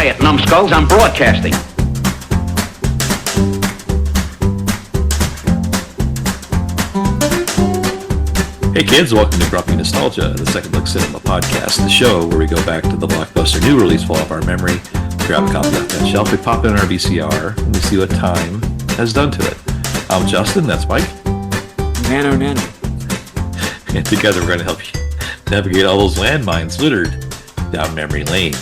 Quiet, numbskulls, I'm broadcasting. Hey kids, welcome to Grumpy Nostalgia, the Second Look Cinema podcast, the show where we go back to the blockbuster new release fall of our memory, grab a copy off that shelf, we pop it in our VCR, and we see what time has done to it. I'm Justin, that's Mike. Nano. And together we're going to help you navigate all those landmines littered down memory lane.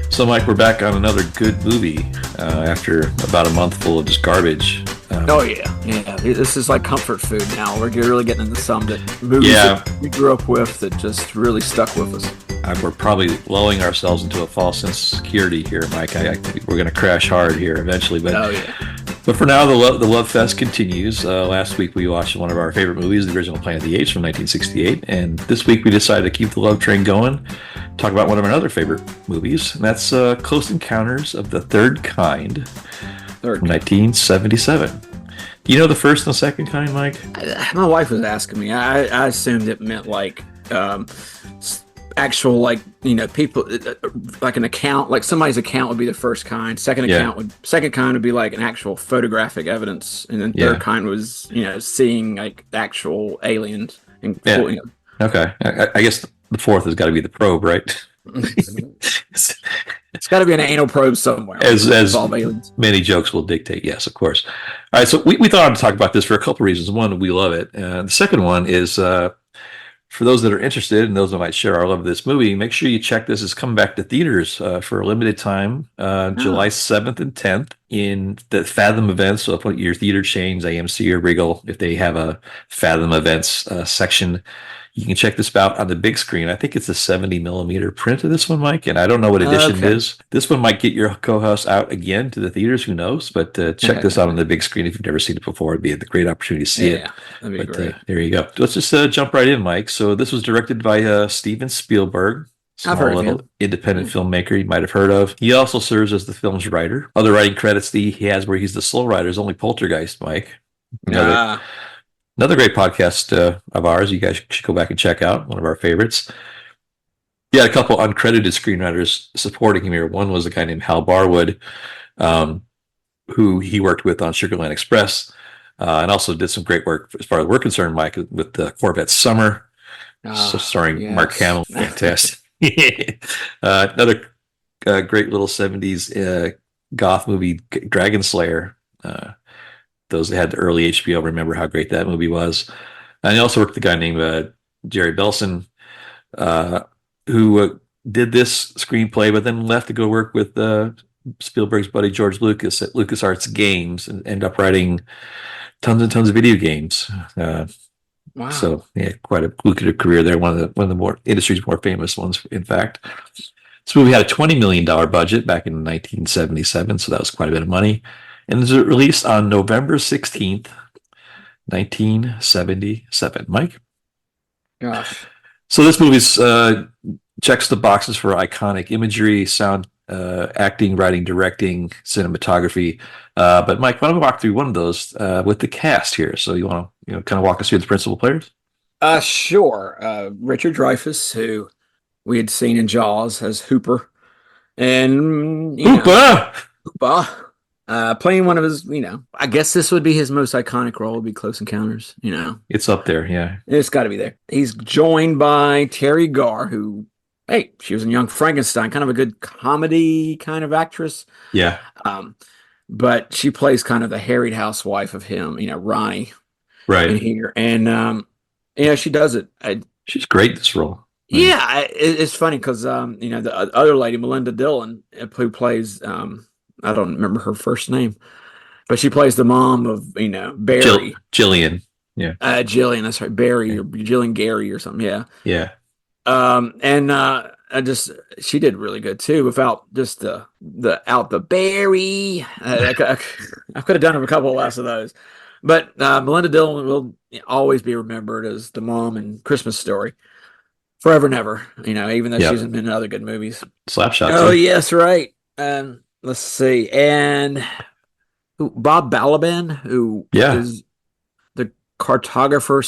So Mike, we're back on another good movie after about a month full of just garbage. Yeah. This is like comfort food now. We're really getting into some movies that we grew up with that just really stuck with us. We're probably lulling ourselves into a false sense of security here, Mike. I think we're going to crash hard here eventually. But for now, the love fest continues. Last week we watched one of our favorite movies, the original Planet of the Apes from 1968, and this week we decided to keep the love train going. Talk about one of our other favorite movies, and that's Close Encounters of the Third Kind from 1977. Do you know the first and the second kind, Mike? My wife was asking me. I assumed it meant like actual, like, you know, people, like an account, like somebody's account would be the first kind. Second kind would be like an actual photographic evidence, and then third kind was, you know, seeing like actual aliens. And Okay, I guess the fourth has got to be the probe, right? It's got to be an anal probe somewhere. As many jokes will dictate, yes, of course. All right, so we thought I'd talk about this for a couple of reasons. One, we love it. The second one is, for those that are interested and those that might share our love of this movie, make sure you check this. It's coming back to theaters for a limited time, July 7th and 10th in the Fathom Events. So put your theater chains, AMC or Regal, if they have a Fathom Events section. You can check this out on the big screen. I think it's a 70 millimeter print of this one, Mike, and I don't know what edition it is. This one might get your co-host out again to the theaters, who knows? But check this out on the big screen if you've never seen it before. It'd be a great opportunity to see it. That'd be great. There you go. Let's just jump right in, Mike. So this was directed by Steven Spielberg. Small little independent filmmaker you might have heard of. He also serves as the film's writer. Other writing credits he has where he's the sole writer is only Poltergeist, Mike. Another great podcast of ours. You guys should go back and check out. One of our favorites. He had a couple uncredited screenwriters supporting him here. One was a guy named Hal Barwood, who he worked with on Sugarland Express, and also did some great work as far as we're concerned, Mike, with the Corvette Summer, starring Mark Hamill. Fantastic. Another great little 70s goth movie, Dragon Slayer. Those that had the early HBO remember how great that movie was. And he also worked with a guy named Jerry Belson, who did this screenplay, but then left to go work with Spielberg's buddy George Lucas at LucasArts Games and end up writing tons and tons of video games. Wow! So quite a lucrative career there. One of the more industry's more famous ones, in fact. This movie had a $20 million budget back in 1977, so that was quite a bit of money. And it was released on November 16th, 1977. Mike? Gosh. So this movie checks the boxes for iconic imagery, sound, acting, writing, directing, cinematography. But Mike, why don't we walk through one of those with the cast here? So you want to kind of walk us through the principal players? Sure. Richard Dreyfuss, who we had seen in Jaws as Hooper. And Hooper! Playing one of his, I guess this would be his most iconic role, would be Close Encounters, It's up there, yeah. It's got to be there. He's joined by Terry Garr, who, she was in Young Frankenstein, kind of a good comedy kind of actress. Yeah. But she plays kind of the harried housewife of him, Ronnie. Right. In here. And, she does it. She's great in this role. Yeah, it's funny because, the other lady, Melinda Dillon, who plays... I don't remember her first name, but she plays the mom of, Barry. Jillian. Yeah. Jillian, that's right. Barry or Jillian Gary or something. Yeah. Yeah. She did really good too, without just the Barry. I could have done a couple less of those, but Melinda Dillon will always be remembered as the mom in Christmas Story. Forever and ever, even though she's been in other good movies. Slapshot. Oh, yes, right. Let's see. And Bob Balaban, who is the cartographer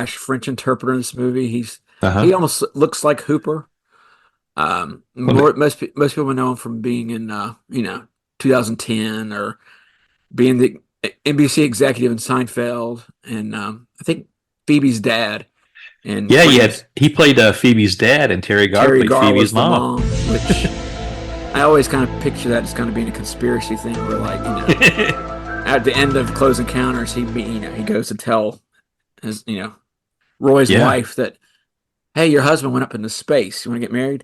/ French interpreter in this movie. He almost looks like Hooper. Most people know him from being in 2010 or being the NBC executive in Seinfeld, and I think Phoebe's dad in Yeah, Friends. he played Phoebe's dad, and Terry Garr Terry played Garr Phoebe's was the mom. mom, which I always kind of picture that as kind of being a conspiracy thing, where at the end of Close Encounters, he goes to tell his Roy's Yeah. wife that, hey, your husband went up into space. You want to get married?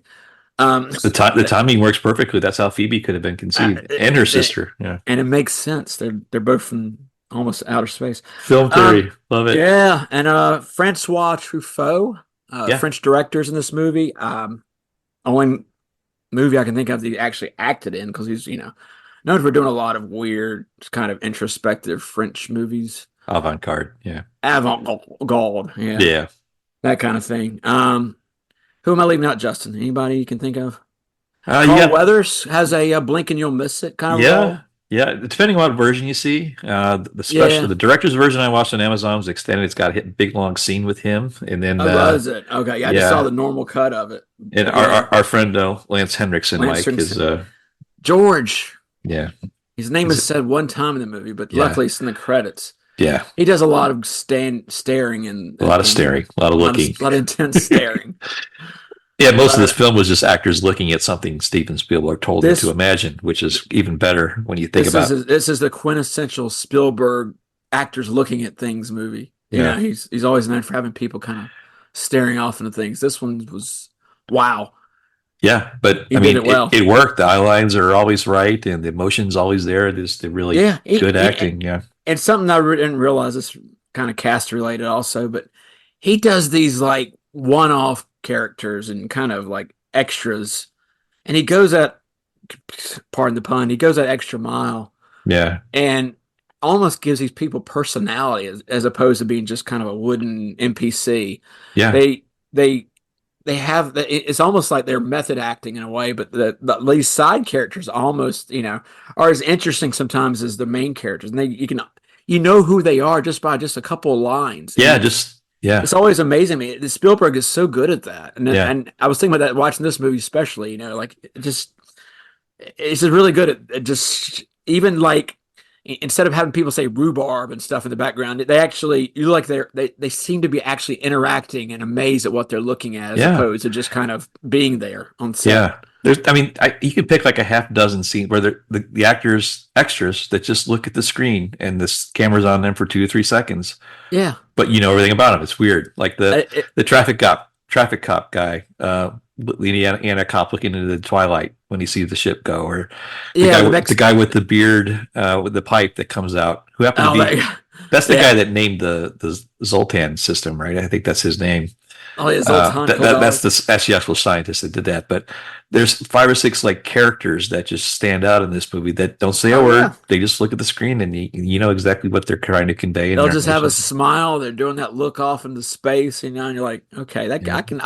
The timing works perfectly. That's how Phoebe could have been conceived, and her sister. Yeah, and it makes sense. They're both from almost outer space. film theory, love it. Yeah, and Francois Truffaut, Yeah. French directors in this movie. Only movie I can think of that he actually acted in, because he's known for doing a lot of weird, kind of introspective French movies. Avant-garde. Yeah. Avant-garde, Yeah. that kind of thing. Who am I leaving out, Justin? Anybody you can think of? You Carl got Weathers has a blink and you'll miss it kind of role. Yeah. Depending on what version you see, the director's version I watched on Amazon was extended. It's got a big long scene with him, and then Was it? Okay, yeah, I just saw the normal cut of it. And our friend Lance Henriksen, Lance Mike, is George. yeah. His name is said one time in the movie, but luckily it's in the credits. Yeah, he does a lot of staring and a lot of staring, a lot of looking, a lot of intense staring. Yeah, most of this film was just actors looking at something Steven Spielberg told them to imagine, which is even better when you think about it. This is the quintessential Spielberg actors looking at things movie. Yeah, he's always known for having people kind of staring off into things. This one was wow. Yeah, but I mean, it worked. The eye lines are always right, and the emotion's always there. There's the really good acting. And something I didn't realize, this kind of cast related also, but he does these like one-off characters and kind of like extras, and he goes at, pardon the pun, he goes that extra mile. Yeah, and almost gives these people personality as opposed to being just kind of a wooden NPC. Yeah, they have it's almost like they're method acting in a way, but these side characters almost are as interesting sometimes as the main characters, and you know who they are just by just a couple of lines. It's always amazing me. Spielberg is so good at that, and I was thinking about that watching this movie especially. It's just really good at just even like, instead of having people say rhubarb and stuff in the background, they actually, you like they seem to be actually interacting and amazed at what they're looking at, as opposed to just kind of being there on set. Yeah, you could pick like a half dozen scenes where the actors extras that just look at the screen and this camera's on them for 2 to 3 seconds. Yeah, but you know everything about them. It's weird, like the traffic cop guy. The Indiana cop looking into the twilight when he sees the ship go, or the guy with the beard with the pipe that comes out, who happened to be that's the guy that named the Zoltan system, right? I think that's his name. Oh, yeah, Zoltan. That's the actual scientist that did that. But there's 5 or 6 like characters that just stand out in this movie that don't say a word. Yeah. They just look at the screen, and you know exactly what they're trying to convey. They'll just have a smile. They're doing that look off into space, and you're like, okay, that guy can.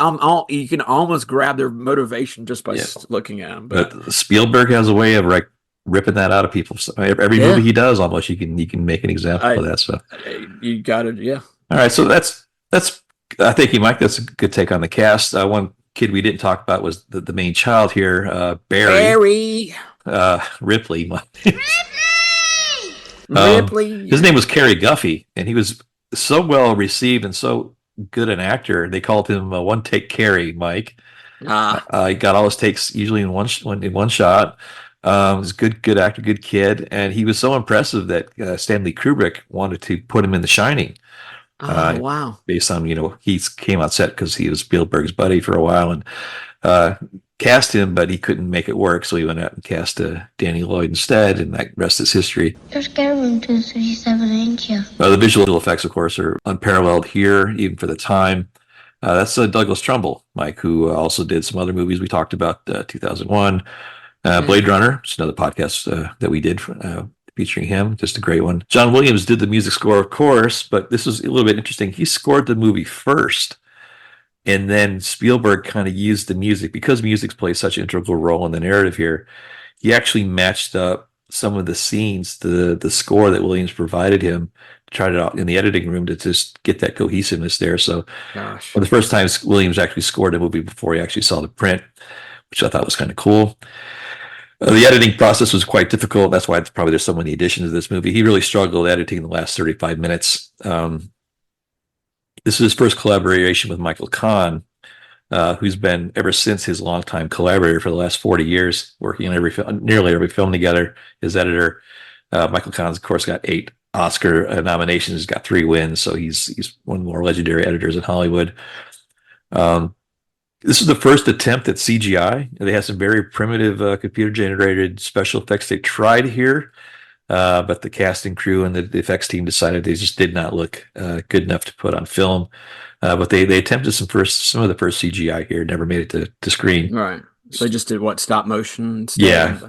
You can almost grab their motivation just by looking at them. But Spielberg has a way of like ripping that out of people. So every movie he does, almost you can make an example of that. So you got it. Yeah. All right. So that's. Thank you, Mike. That's a good take on the cast. One kid we didn't talk about was the main child here, Barry. Ripley. Ripley. His name was Cary Guffey, and he was so well received and so good an actor. They called him One Take Cary, Mike. He got all his takes usually in one shot. He's a good actor, good kid, and he was so impressive that Stanley Kubrick wanted to put him in The Shining. Wow. Based on, he came on set because he was Spielberg's buddy for a while, and cast him, but he couldn't make it work. So he went out and cast Danny Lloyd instead, and that rest is history. You're scared room 237, ain't you? The visual effects, of course, are unparalleled here, even for the time. That's Douglas Trumbull, Mike, who also did some other movies we talked about, 2001, Blade Runner. It's another podcast that we did featuring him, just a great one. John Williams did the music score, of course, but this was a little bit interesting. He scored the movie first, and then Spielberg kind of used the music, because music plays such an integral role in the narrative here. He actually matched up some of the scenes, the score that Williams provided him, tried it out in the editing room to just get that cohesiveness there. So for the first time, Williams actually scored a movie before he actually saw the print. which I thought was kind of cool. The editing process was quite difficult. That's why there's so many additions to this movie. He really struggled editing the last 35 minutes. This is his first collaboration with Michael Kahn, who's been ever since his longtime collaborator for the last 40 years, working on nearly every film together. His editor, Michael Kahn's, of course, got 8 Oscar nominations. He's got 3 wins, so he's one of the more legendary editors in Hollywood. This is the first attempt at CGI. They have some very primitive computer-generated special effects they tried here, but the cast and crew and the effects team decided they just did not look good enough to put on film. But they attempted some of the first CGI here, never made it to screen. Right. So they just did what, stop motion? Yeah.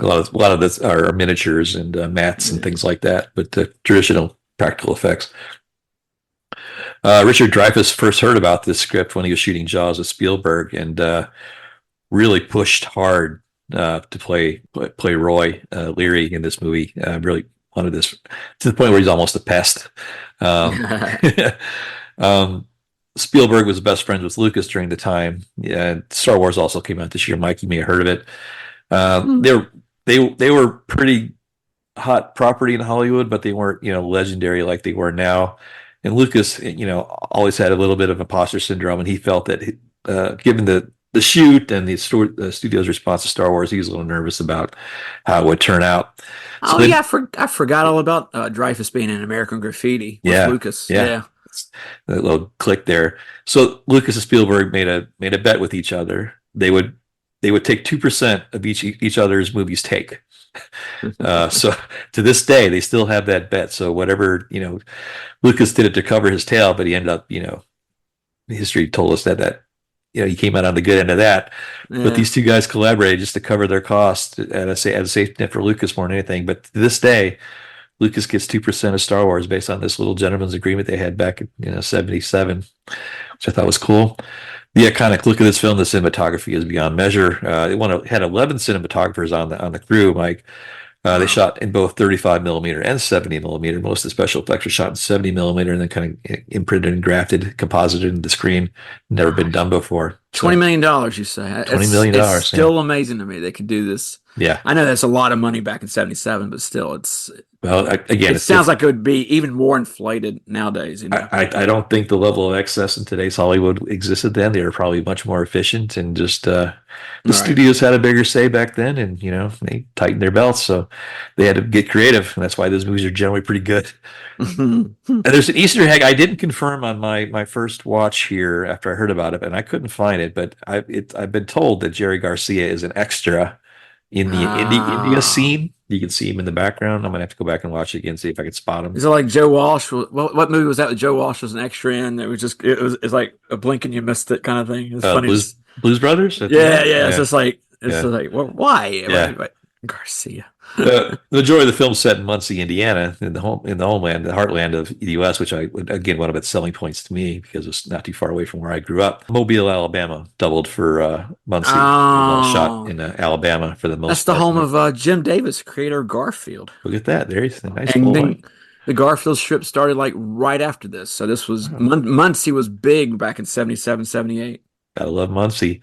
A lot of this are miniatures and mats and things like that, but traditional practical effects. Richard Dreyfuss first heard about this script when he was shooting Jaws with Spielberg, and really pushed hard to play Roy Leary in this movie. Really wanted this to the point where he's almost a pest. Spielberg was best friends with Lucas during the time. Yeah, Star Wars also came out this year. Mike, you may have heard of it. They were pretty hot property in Hollywood, but they weren't legendary like they were now. And Lucas, always had a little bit of imposter syndrome, and he felt that given the shoot and the studio's response to Star Wars, he was a little nervous about how it would turn out. So I forgot all about Dreyfuss being in American Graffiti with Lucas. Yeah. That little click there. So Lucas and Spielberg made a bet with each other. They would take 2% of each other's movies take. So to this day, they still have that bet. So whatever, Lucas did it to cover his tail, but he ended up, history told us that he came out on the good end of that. Yeah. But these two guys collaborated just to cover their costs at a safety net for Lucas more than anything. But to this day, Lucas gets 2% of Star Wars based on this little gentleman's agreement they had back in 77, which I thought was cool. The iconic look of this film, the cinematography is beyond measure. It had 11 cinematographers on the crew, Mike. They shot in both 35 millimeter and 70 millimeter. Most of the special effects were shot in 70 millimeter and then kind of imprinted and grafted, composited into the screen. Never been done before. So, $20 million, you say? $20 million. It's still amazing to me they could do this. Yeah, I know that's a lot of money back in '77, but still, it sounds like it would be even more inflated nowadays. I don't think the level of excess in today's Hollywood existed then. They were probably much more efficient, and just the studios had a bigger say back then, and they tightened their belts, so they had to get creative, and that's why those movies are generally pretty good. And there's an Easter egg I didn't confirm on my first watch here after I heard about it, and I couldn't find it, but I've been told that Jerry Garcia is an extra in the India scene. You can see him in the background. I'm gonna have to go back and watch it again, see if I can spot him. Is it like Joe Walsh? What movie was that? That Joe Walsh was an extra in. It's like a blink and you missed it kind of thing. It's funny. Blues Brothers. Yeah. It's just like well, why? Yeah. Garcia. The majority of the film set in Muncie, Indiana, in the homeland, the heartland of the U.S., which again one of its selling points to me because it's not too far away from where I grew up. Mobile, Alabama, doubled for Muncie. Shot in Alabama for the most. That's the home of Jim Davis, creator of Garfield. Look at that! There's a nice and boy. Then the Garfield strip started like right after this, so this was Muncie was big back in 77, 78. Gotta love Muncie.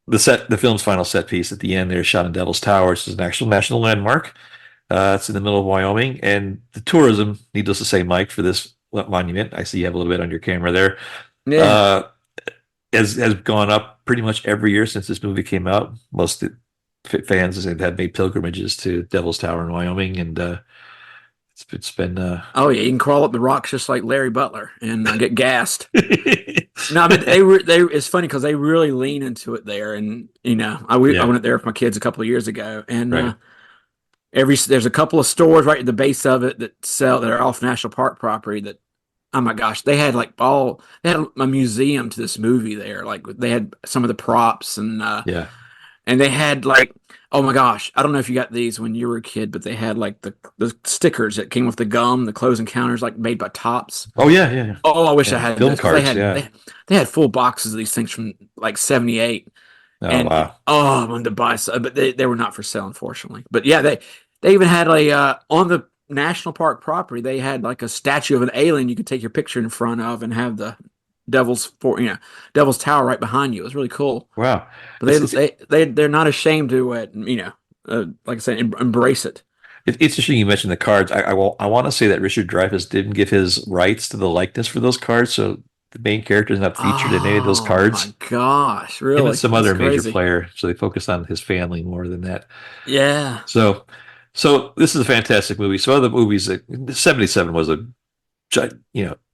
The film's final set piece at the end there, shot in Devil's Tower, which is an actual national landmark. It's in the middle of Wyoming, and the tourism, needless to say, Mike, for this monument, I see you have a little bit on your camera there, has gone up pretty much every year since this movie came out. Most fans have made pilgrimages to Devil's Tower in Wyoming, and it's been. Oh yeah, you can crawl up the rocks just like Larry Butler and get gassed. No, but they it's funny because they really lean into it there, and I went there with my kids a couple of years ago, and there's a couple of stores right at the base of it that are off national park property that, oh my gosh, they had they had a museum to this movie there. Like they had some of the props and and they had oh my gosh, I don't know if you got these when you were a kid, but they had the stickers that came with the gum, the clothes encounters made by Tops. Oh yeah. Oh, I wish I had film those. cards. They had full boxes of these things from 78. Oh wow. Oh, I wanted to buy some, but they were not for sale, unfortunately. But yeah, they even had on the national park property, they had a statue of an alien you could take your picture in front of and have the Devil's Tower right behind you. It was really cool. Wow. But they're not ashamed to like I said, embrace it. It's interesting you mentioned the cards. I want to say that Richard Dreyfuss didn't give his rights to the likeness for those cards, so the main character is not featured in any of those cards. Oh my gosh, Him really? and some That's other major crazy. player, so they focused on his family more than that. Yeah. So this is a fantastic movie. So other movies, 77 was a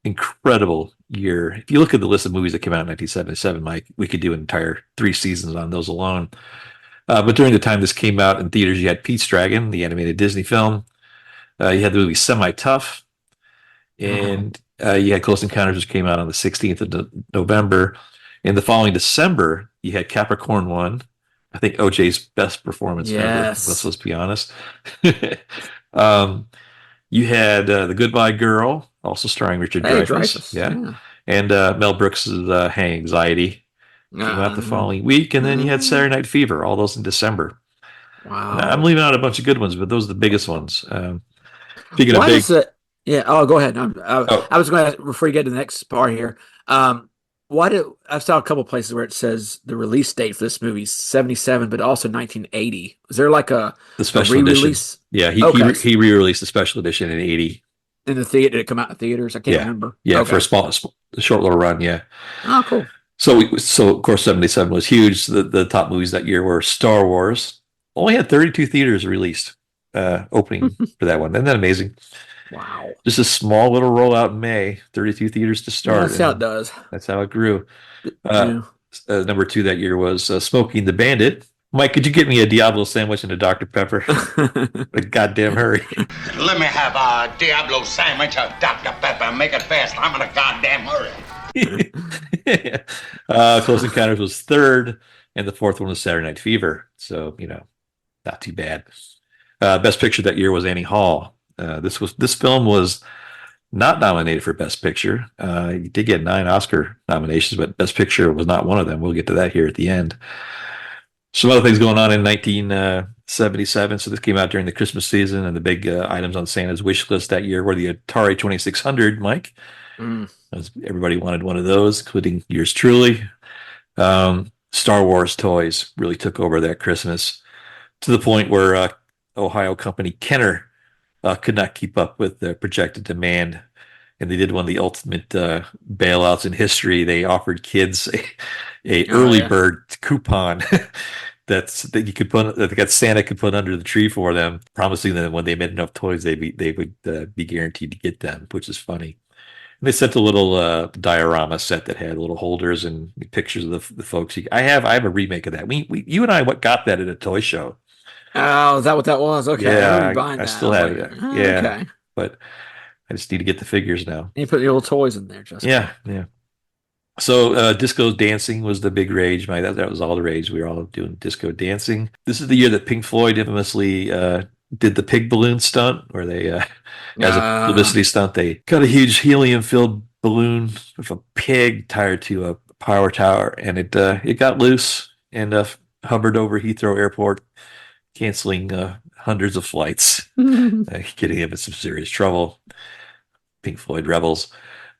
incredible year. If you look at the list of movies that came out in 1977, Mike, we could do an entire 3 seasons on those alone. But during the time this came out in theaters, you had Pete's Dragon, the animated Disney film. You had the movie Semi Tough, and you had Close Encounters, which came out on the 16th of November. In the following December, you had Capricorn 1. I think OJ's best performance ever. Let's be honest. You had The Goodbye Girl, also starring Richard Dreyfuss. Yeah. And Mel Brooks's Hang Anxiety came out the following week. And then you had Saturday Night Fever, all those in December. Wow. I'm leaving out a bunch of good ones, but those are the biggest ones. Speaking Why of big... does it? Yeah. Oh, go ahead. I was going to, before you get to the next part here, I saw a couple places where it says the release date for this movie is 77, but also 1980. Is there like the special re-release? Edition? Yeah, he re-released the special edition in 80. In the theater? Did it come out in theaters? I can't remember. Yeah, for a short little run, yeah. Oh, cool. So of course 77 was huge. The top movies that year were Star Wars. Only had 32 theaters released opening for that one. Isn't that amazing? Wow. Just a small little rollout in May, 32 theaters to start. That's how it does. That's how it grew. Number 2 that year was Smoking the Bandit. Mike, could you get me a Diablo sandwich and a Dr. Pepper? A goddamn hurry. Let me have a Diablo sandwich, a Dr. Pepper. Make it fast. I'm in a goddamn hurry. Close Encounters was 3rd, and the 4th one was Saturday Night Fever. So, not too bad. Best Picture that year was Annie Hall. This film was not nominated for Best Picture. He did get 9 Oscar nominations, but Best Picture was not one of them. We'll get to that here at the end. Some other things going on in 1977. So this came out during the Christmas season, and the big items on Santa's wish list that year were the Atari 2600, Mike. Everybody wanted one of those, including yours truly. Star Wars toys really took over that Christmas to the point where Ohio company Kenner could not keep up with the projected demand, and they did one of the ultimate bailouts in history. They offered kids a early bird coupon that Santa could put under the tree for them, promising that when they made enough toys, they would be guaranteed to get them, which is funny. And they sent a little diorama set that had little holders and pictures of the folks. I have a remake of that. You and I got that at a toy show. Oh, is that what that was? Okay. Yeah, I still have it. Yeah. Okay. But I just need to get the figures now. And you put your little toys in there, Justin. Yeah. So disco dancing was the big rage. That was all the rage. We were all doing disco dancing. This is the year that Pink Floyd infamously did the pig balloon stunt, where they, as a publicity stunt, they got a huge helium-filled balloon with a pig tied to a power tower, and it got loose and hovered over Heathrow Airport, canceling hundreds of flights, getting him in some serious trouble. Pink Floyd rebels.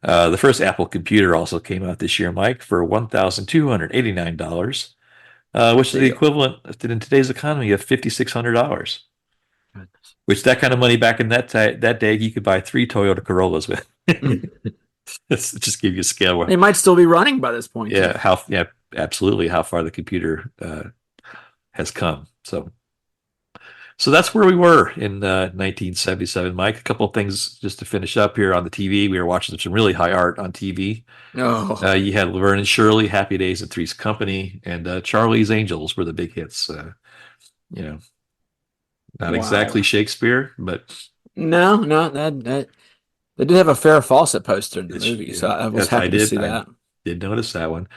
The first Apple computer also came out this year, Mike, for $1,289, which is the equivalent in today's economy of $5,600. Which that kind of money back in that day, you could buy 3 Toyota Corollas with. Just give you a scale. They might still be running by this point. Yeah, absolutely. How far the computer has come. So that's where we were in 1977, Mike. A couple of things just to finish up here on the TV. We were watching some really high art on TV. Oh. You had Laverne and Shirley, Happy Days and Three's Company, and Charlie's Angels were the big hits. Not exactly Shakespeare, but no, that they did have a Farrah Fawcett poster in the movie, so I was happy to see that. I did notice that one.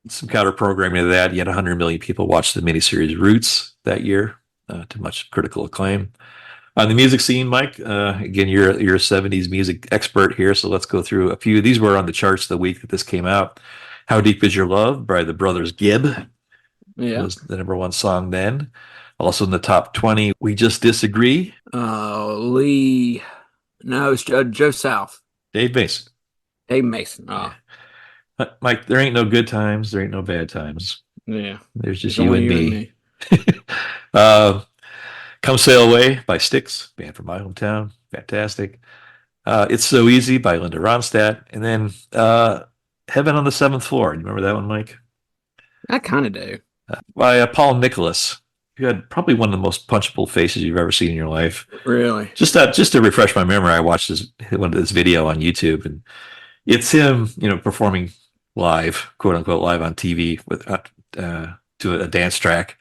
Some counter programming to that. You had 100 million people watch the miniseries Roots that year, to much critical acclaim. On the music scene, Mike, again, you're a 70s music expert here, so let's go through a few. These were on the charts the week that this came out. How Deep Is Your Love by the Brothers Gibb was the number 1 song then. Also in the top 20, We Just Disagree. Lee. No, it's Joe South. Dave Mason. Dave Mason. Oh, Mike, there ain't no good times. There ain't no bad times. yeah. There's just There's you only and me. uh, Come Sail Away by Styx, band from my hometown. Fantastic. It's So Easy by Linda Ronstadt. And then Heaven on the Seventh Floor. You remember that one, Mike? I kind of do. By Paul Nicholas. You had probably one of the most punchable faces you've ever seen in your life. Really? Just to refresh my memory, I watched this video on YouTube, and it's him, performing live, quote unquote, live on TV with to a dance track.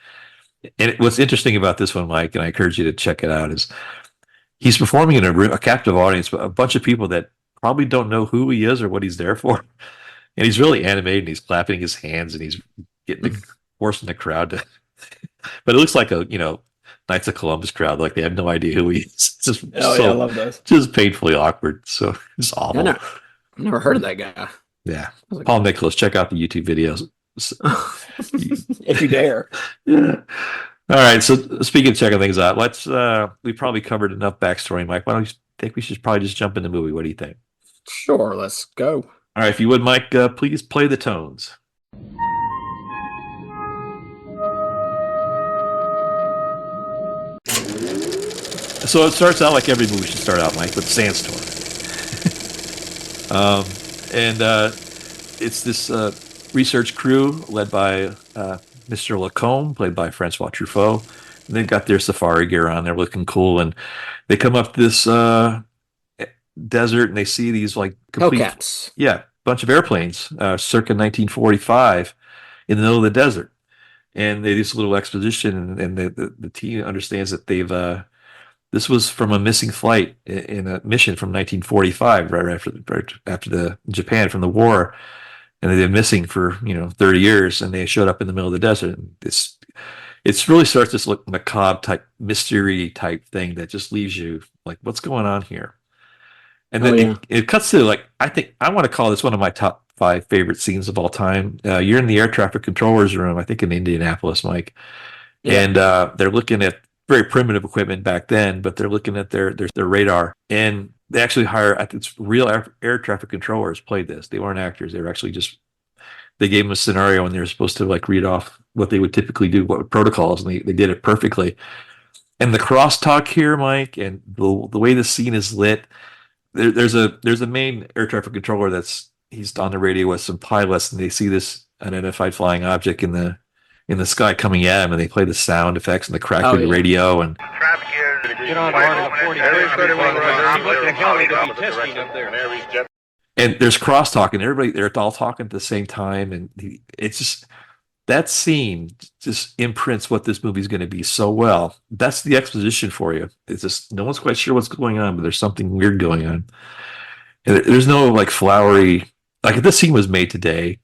And what's interesting about this one, Mike, and I encourage you to check it out, is he's performing in a captive audience, but a bunch of people that probably don't know who he is or what he's there for. And he's really animated, and he's clapping his hands, and he's forcing the crowd to. But it looks like a Knights of Columbus crowd, like they have no idea who he is. It's just I love those. Just painfully awkward. So it's awful. I've never heard of that guy. Yeah, Paul Nicholas. Check out the YouTube videos if you dare. Yeah. All right. So speaking of checking things out, we probably covered enough backstory, Mike. Why don't you think we should probably just jump in the movie? What do you think? Sure. Let's go. All right. If you would, Mike, please play the tones. So it starts out like every movie should start out, Mike, with Sandstorm. It's this research crew led by Mr. Lacombe, played by Francois Truffaut. And they've got their safari gear on. They're looking cool. And they come up this desert, and they see these like Hellcats. Bunch of airplanes circa 1945 in the middle of the desert. And they do this little exposition, and the team understands that this was from a missing flight in a mission from 1945, right after the Japan from the war, and they've been missing for 30 years, and they showed up in the middle of the desert. And it's really starts this look macabre type mystery type thing that just leaves you like, what's going on here? And then it cuts to I want to call this one of my top 5 favorite scenes of all time. You're in the air traffic controller's room, I think in Indianapolis, Mike, and they're looking at very primitive equipment back then, but they're looking at their radar, and they actually hire, I think it's real air traffic controllers played this. They weren't actors. They were actually they gave them a scenario, and they were supposed to read off what they would typically do, what protocols, and they did it perfectly. And the crosstalk here, Mike, and the way the scene is lit, there's a main air traffic controller he's on the radio with some pilots, and they see this unidentified flying object in the sky coming at him, and they play the sound effects and the crack of the radio. And Get on and there's crosstalk, and they're all talking at the same time, and it's just that scene just imprints what this movie's going to be so well. That's the exposition for you. It's just no one's quite sure what's going on, but there's something weird going on. And there's no flowery, if this scene was made today,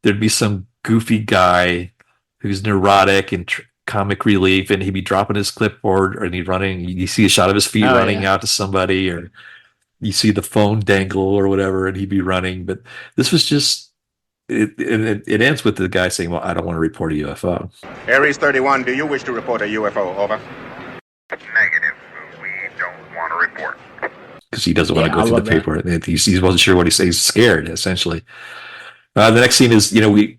there'd be some goofy guy who's neurotic and comic relief, and he'd be dropping his clipboard, and he'd running. You see a shot of his feet running out to somebody, or you see the phone dangle or whatever, and he'd be running. But this was just it ends with the guy saying, "Well, I don't want to report a UFO." Aries 31, do you wish to report a UFO? Over. Negative. We don't want to report. Because he doesn't want to go through the paperwork. He wasn't sure what he says. He's scared, essentially. The next scene is, we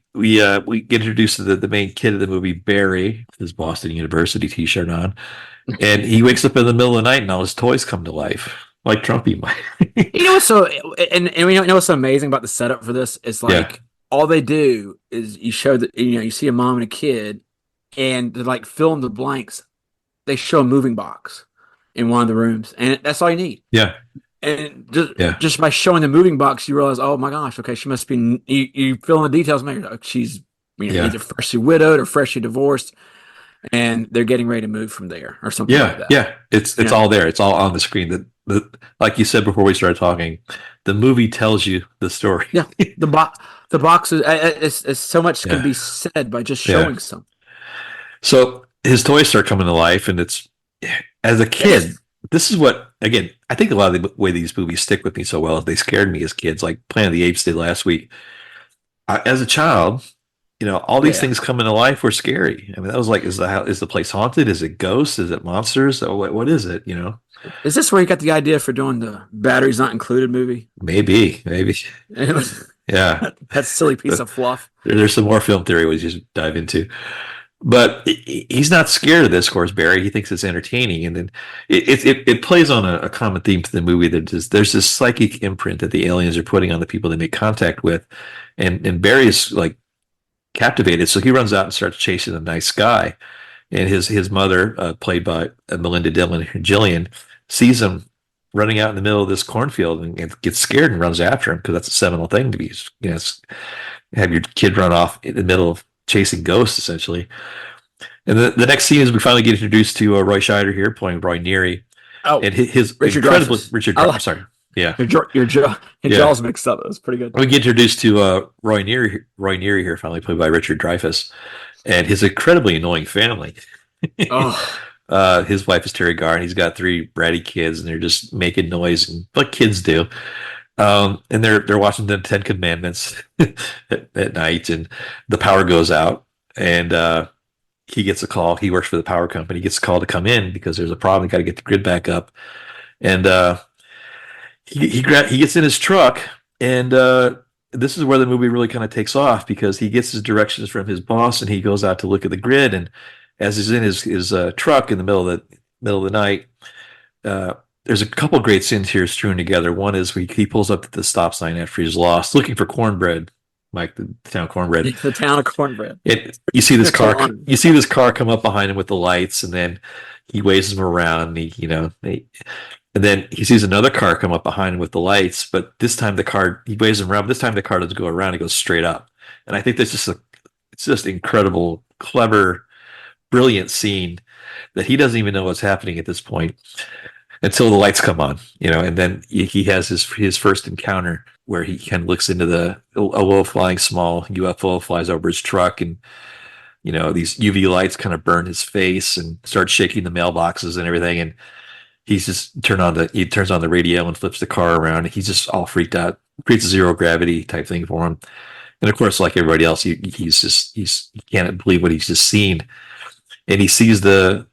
get introduced to the main kid of the movie, Barry, his Boston University T-shirt on, and he wakes up in the middle of the night, and all his toys come to life, like Trumpy might. what's what's so amazing about the setup for this? It's all they do is you show that you see a mom and a kid, and to fill in the blanks, they show a moving box in one of the rooms, and that's all you need. Yeah. And just by showing the moving box, you realize, oh my gosh, okay, she must be. You fill in the details, maybe she's either freshly widowed or freshly divorced, and they're getting ready to move from there or something like that. Yeah, it's all there. It's all on the screen. Like you said before we started talking, the movie tells you the story. Yeah, the box is so much can be said by just showing some. So his toys start coming to life, and it's as a kid. This is what, again, I think a lot of the way these movies stick with me so well is they scared me as kids, like Planet of the Apes did last week. As a child, all these things come into life were scary. I mean, that was like, is the place haunted? Is it ghosts? Is it monsters? What is it? Is this where you got the idea for doing the batteries not included movie? Maybe. Yeah. That silly piece of fluff. There's some more film theory we just dive into. But he's not scared of this, of course, Barry. He thinks it's entertaining. And then it plays on a common theme to the movie that there's this psychic imprint that the aliens are putting on the people they make contact with. And Barry is like captivated. So he runs out and starts chasing the nice guy. And his mother, played by Melinda Dillon, Jillian, sees him running out in the middle of this cornfield and gets scared and runs after him, because that's a seminal thing to be, have your kid run off in the middle of chasing ghosts, essentially. And the next scene is we finally get introduced to Roy Scheider here, playing Roy Neary. Oh, and his Richard incredible Dreyfuss. Richard Dreyfuss. Sorry, yeah, your jaw's mixed up. It was pretty good. We get introduced to Roy Neary here, finally played by Richard Dreyfuss, and his incredibly annoying family. Oh. His wife is Terry Garr, and he's got 3 bratty kids, and they're just making noise, and like kids do. And they're watching the 10 Commandments at night, and the power goes out, and he gets a call. He works for the power company. He gets a call to come in because there's a problem. Got to get the grid back up, and he gets in his truck, and this is where the movie really kind of takes off, because he gets his directions from his boss, and he goes out to look at the grid, and as he's in his truck in the middle of the night, there's a couple great scenes here strewn together. One is he pulls up to the stop sign after he's lost, looking for cornbread, Mike, the town cornbread. The town of cornbread. You see this car. You see this car come up behind him with the lights, and then he waves him around. And and then he sees another car come up behind him with the lights, but this time he waves him around. But this time the car doesn't go around; it goes straight up. And I think that's it's just incredible, clever, brilliant scene that he doesn't even know what's happening at this point until the lights come on, and then he has his first encounter where he kind of looks into a low-flying small UFO flies over his truck, and these UV lights kind of burn his face and start shaking the mailboxes and everything, and he's just he turns on the radio and flips the car around, and he's just all freaked out. Creates a zero gravity type thing for him, and of course, like everybody else, he can't believe what he's just seen. And he sees the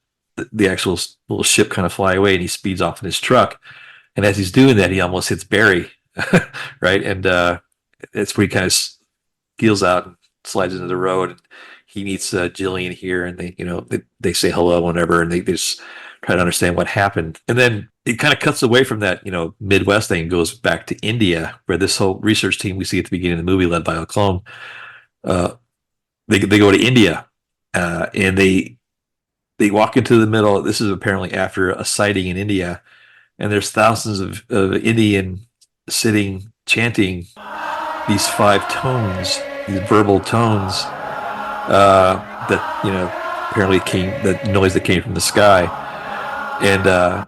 actual little ship kind of fly away, and he speeds off in his truck. And as he's doing that, he almost hits Barry, right? And it's where he kind of peels out and slides into the road. And he meets Jillian here, and they say hello, whatever, and they just try to understand what happened. And then it kind of cuts away from that, Midwest thing, and goes back to India, where this whole research team we see at the beginning of the movie, led by Oclone, they go to India, and they walk into the middle. This is apparently after a sighting in India, and there's thousands of Indian sitting chanting these 5 tones, these verbal tones that apparently the noise that came from the sky, and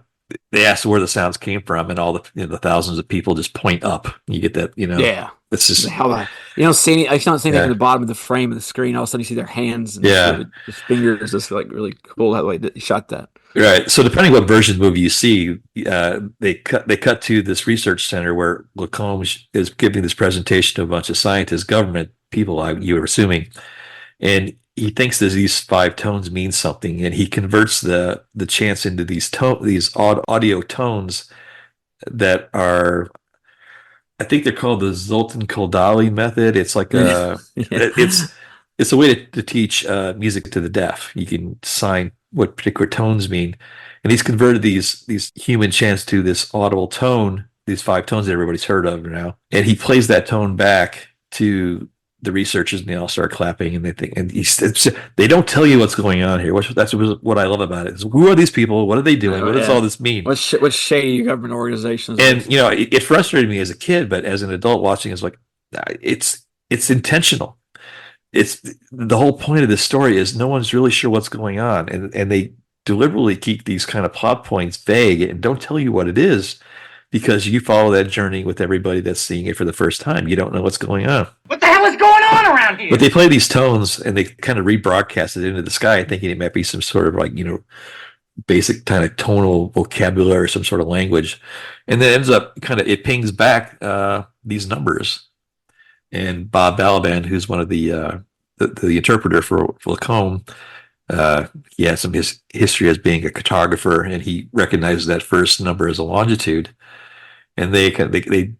they asked where the sounds came from, and all the thousands of people just point up. You get that, Yeah. It's just you don't see anything from the bottom of the frame of the screen. All of a sudden, you see their hands and his fingers. Just like really cool that way that he shot that. Right. So depending what version of the movie you see, they cut to this research center where Lacombe is giving this presentation to a bunch of scientists, government people, you were assuming, and he thinks that these 5 tones mean something, and he converts the chants into these odd audio tones that are, I think they're called the Zoltan Kodaly method. It's like it's a way to teach music to the deaf. You can assign what particular tones mean, and he's converted these human chants to this audible tone, these 5 tones that everybody's heard of now, and he plays that tone back to the researchers, and they all start clapping, and they think, and they don't tell you what's going on here. That's what I love about it. Is, who are these people? What are they doing? What does all this mean? What shady government organizations? And it frustrated me as a kid, but as an adult watching, it's like it's intentional. It's the whole point of this story is no one's really sure what's going on, and they deliberately keep these kind of plot points vague and don't tell you what it is, because you follow that journey with everybody that's seeing it for the first time. You don't know what's going on. What the hell is going on around here? But they play these tones, and they kind of rebroadcast it into the sky, thinking it might be some sort of basic kind of tonal vocabulary or some sort of language. And then it ends up it pings back these numbers. And Bob Balaban, who's one of the the interpreter for Lacombe, he has some history as being a cartographer, and he recognizes that first number as a longitude. And they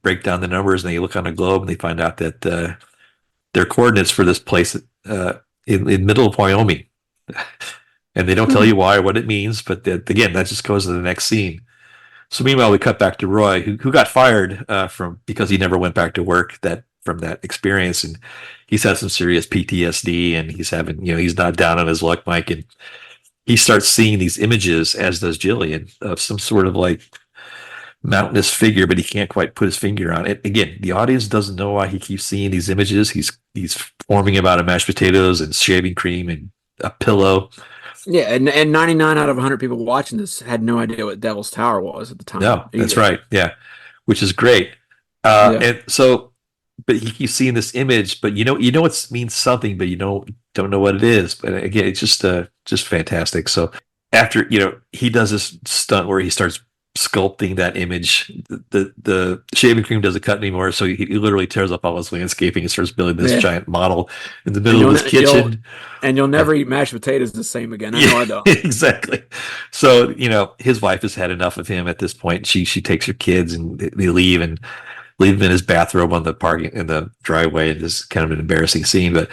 break down the numbers, and they look on a globe, and they find out that their coordinates for this place in middle of Wyoming. And they don't tell you why or what it means, but again, that just goes to the next scene. So meanwhile, we cut back to Roy, who got fired because he never went back to work from that experience, and he's had some serious PTSD, and he's having, he's not down on his luck, Mike, and he starts seeing these images, as does Jillian, of some sort of like mountainous figure, but he can't quite put his finger on it. Again, the audience doesn't know why he keeps seeing these images. He's forming about mashed potatoes and shaving cream and a pillow. Yeah, and 99 out of 100 people watching this had no idea what Devil's Tower was at the time. No, that's right. Yeah, which is great. And so, but he keeps seeing this image, but it means something, but don't know what it is. But again, it's just fantastic. So after he does this stunt where he starts sculpting that image, the shaving cream doesn't cut anymore, so he literally tears up all his landscaping and starts building this giant model in the middle of his kitchen. You'll never eat mashed potatoes the same again. I know I don't. Exactly. So his wife has had enough of him at this point. She takes her kids, and they leave and leave him in his bathrobe on the parking in the driveway. And this is kind of an embarrassing scene, but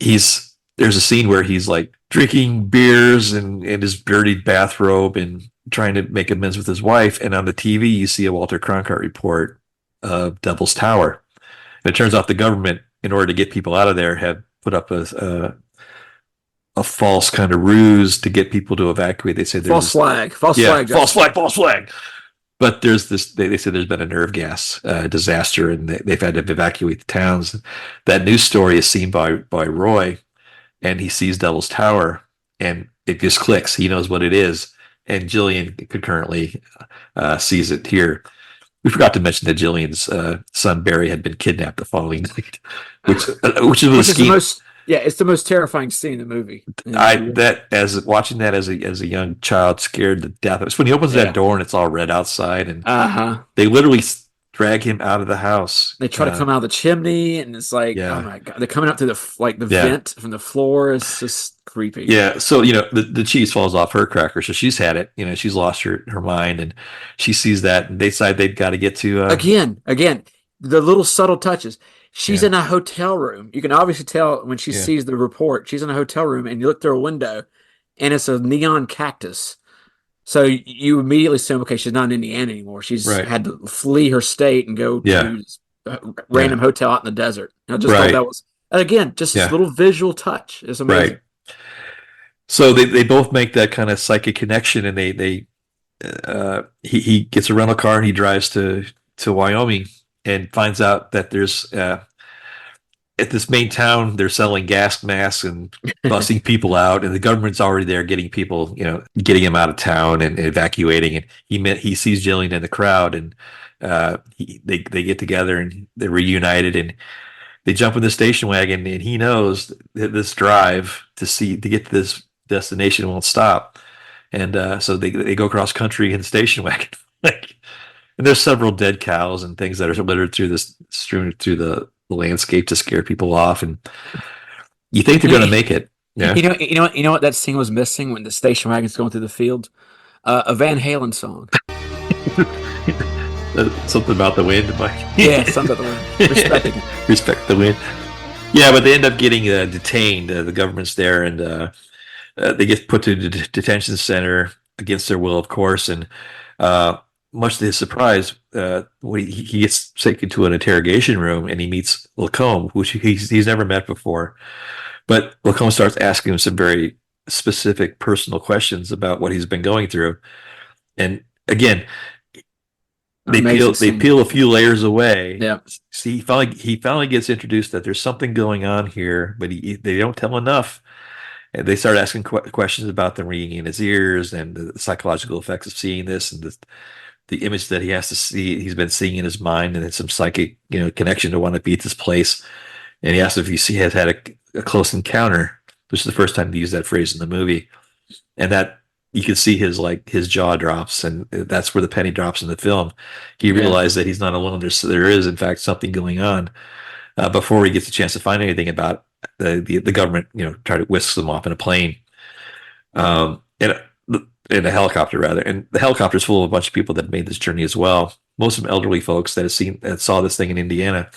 there's a scene where he's like drinking beers in his dirty bathrobe and trying to make amends with his wife. And on the TV, you see a Walter Cronkite report of Devil's Tower. And it turns out the government, in order to get people out of there, had put up a false kind of ruse to get people to evacuate. They said false flag. But there's this. They said there's been a nerve gas disaster, and they've had to evacuate the towns. That news story is seen by Roy, and he sees Devil's Tower, and it just clicks. He knows what it is. And Jillian concurrently sees it here. We forgot to mention that Jillian's son Barry had been kidnapped the following night, which is the most. Yeah, it's the most terrifying scene in the movie. Watching that as a young child, scared to death. It's when he opens that door and it's all red outside, and they literally drag him out of the house. They try to come out of the chimney, and it's like, oh my god, they're coming up through the vent from the floor. It's just creepy. Yeah, so the cheese falls off her cracker, so she's had it. She's lost her mind, and she sees that, and they decide they've got to get to again the little subtle touches. She's in a hotel room. You can obviously tell when she sees the report. She's in a hotel room, and you look through a window, and it's a neon cactus. So you immediately assume, okay, she's not in Indiana anymore. She's had to flee her state and go to a random hotel out in the desert. I just thought that was, again, just this little visual touch. It's amazing. Right. So they both make that kind of psychic connection, and he gets a rental car and he drives to Wyoming and finds out that there's at this main town, they're selling gas masks and busing people out, and the government's already there getting people, getting them out of town and evacuating. And he sees Jillian in the crowd, and they get together and they're reunited, and they jump in the station wagon, and he knows that this drive to get to this destination won't stop. And so they go cross country in the station wagon. And there's several dead cows and things that are littered strewn through the landscape to scare people off, and you think they're going to make it. Yeah. You know what that scene was missing when the station wagon's going through the field? A Van Halen song. Something about the wind, Mike. Yeah, something about the wind. Respect the wind. Yeah, but they end up getting detained. The government's there, and they get put to the detention center against their will, of course, and much to his surprise, when he gets taken to an interrogation room and he meets Lacombe, which he's never met before. But Lacombe starts asking him some very specific personal questions about what he's been going through. And again, they peel a few layers away. Yeah. See, he finally gets introduced that there's something going on here, but they don't tell enough. And they start asking questions about the ringing in his ears and the psychological effects of seeing this, and the image that he has to see, he's been seeing in his mind, and it's some psychic, connection to want to beat this place. And he asks if he has had a close encounter, which is the first time they use that phrase in the movie. And that you can see his jaw drops, and that's where the penny drops in the film. He realized that he's not alone. There is in fact something going on. Before he gets a chance to find anything the government, try to whisk them off in a plane, in a helicopter rather. And the helicopter is full of a bunch of people that made this journey as well. Most of them elderly folks that saw this thing in Indiana.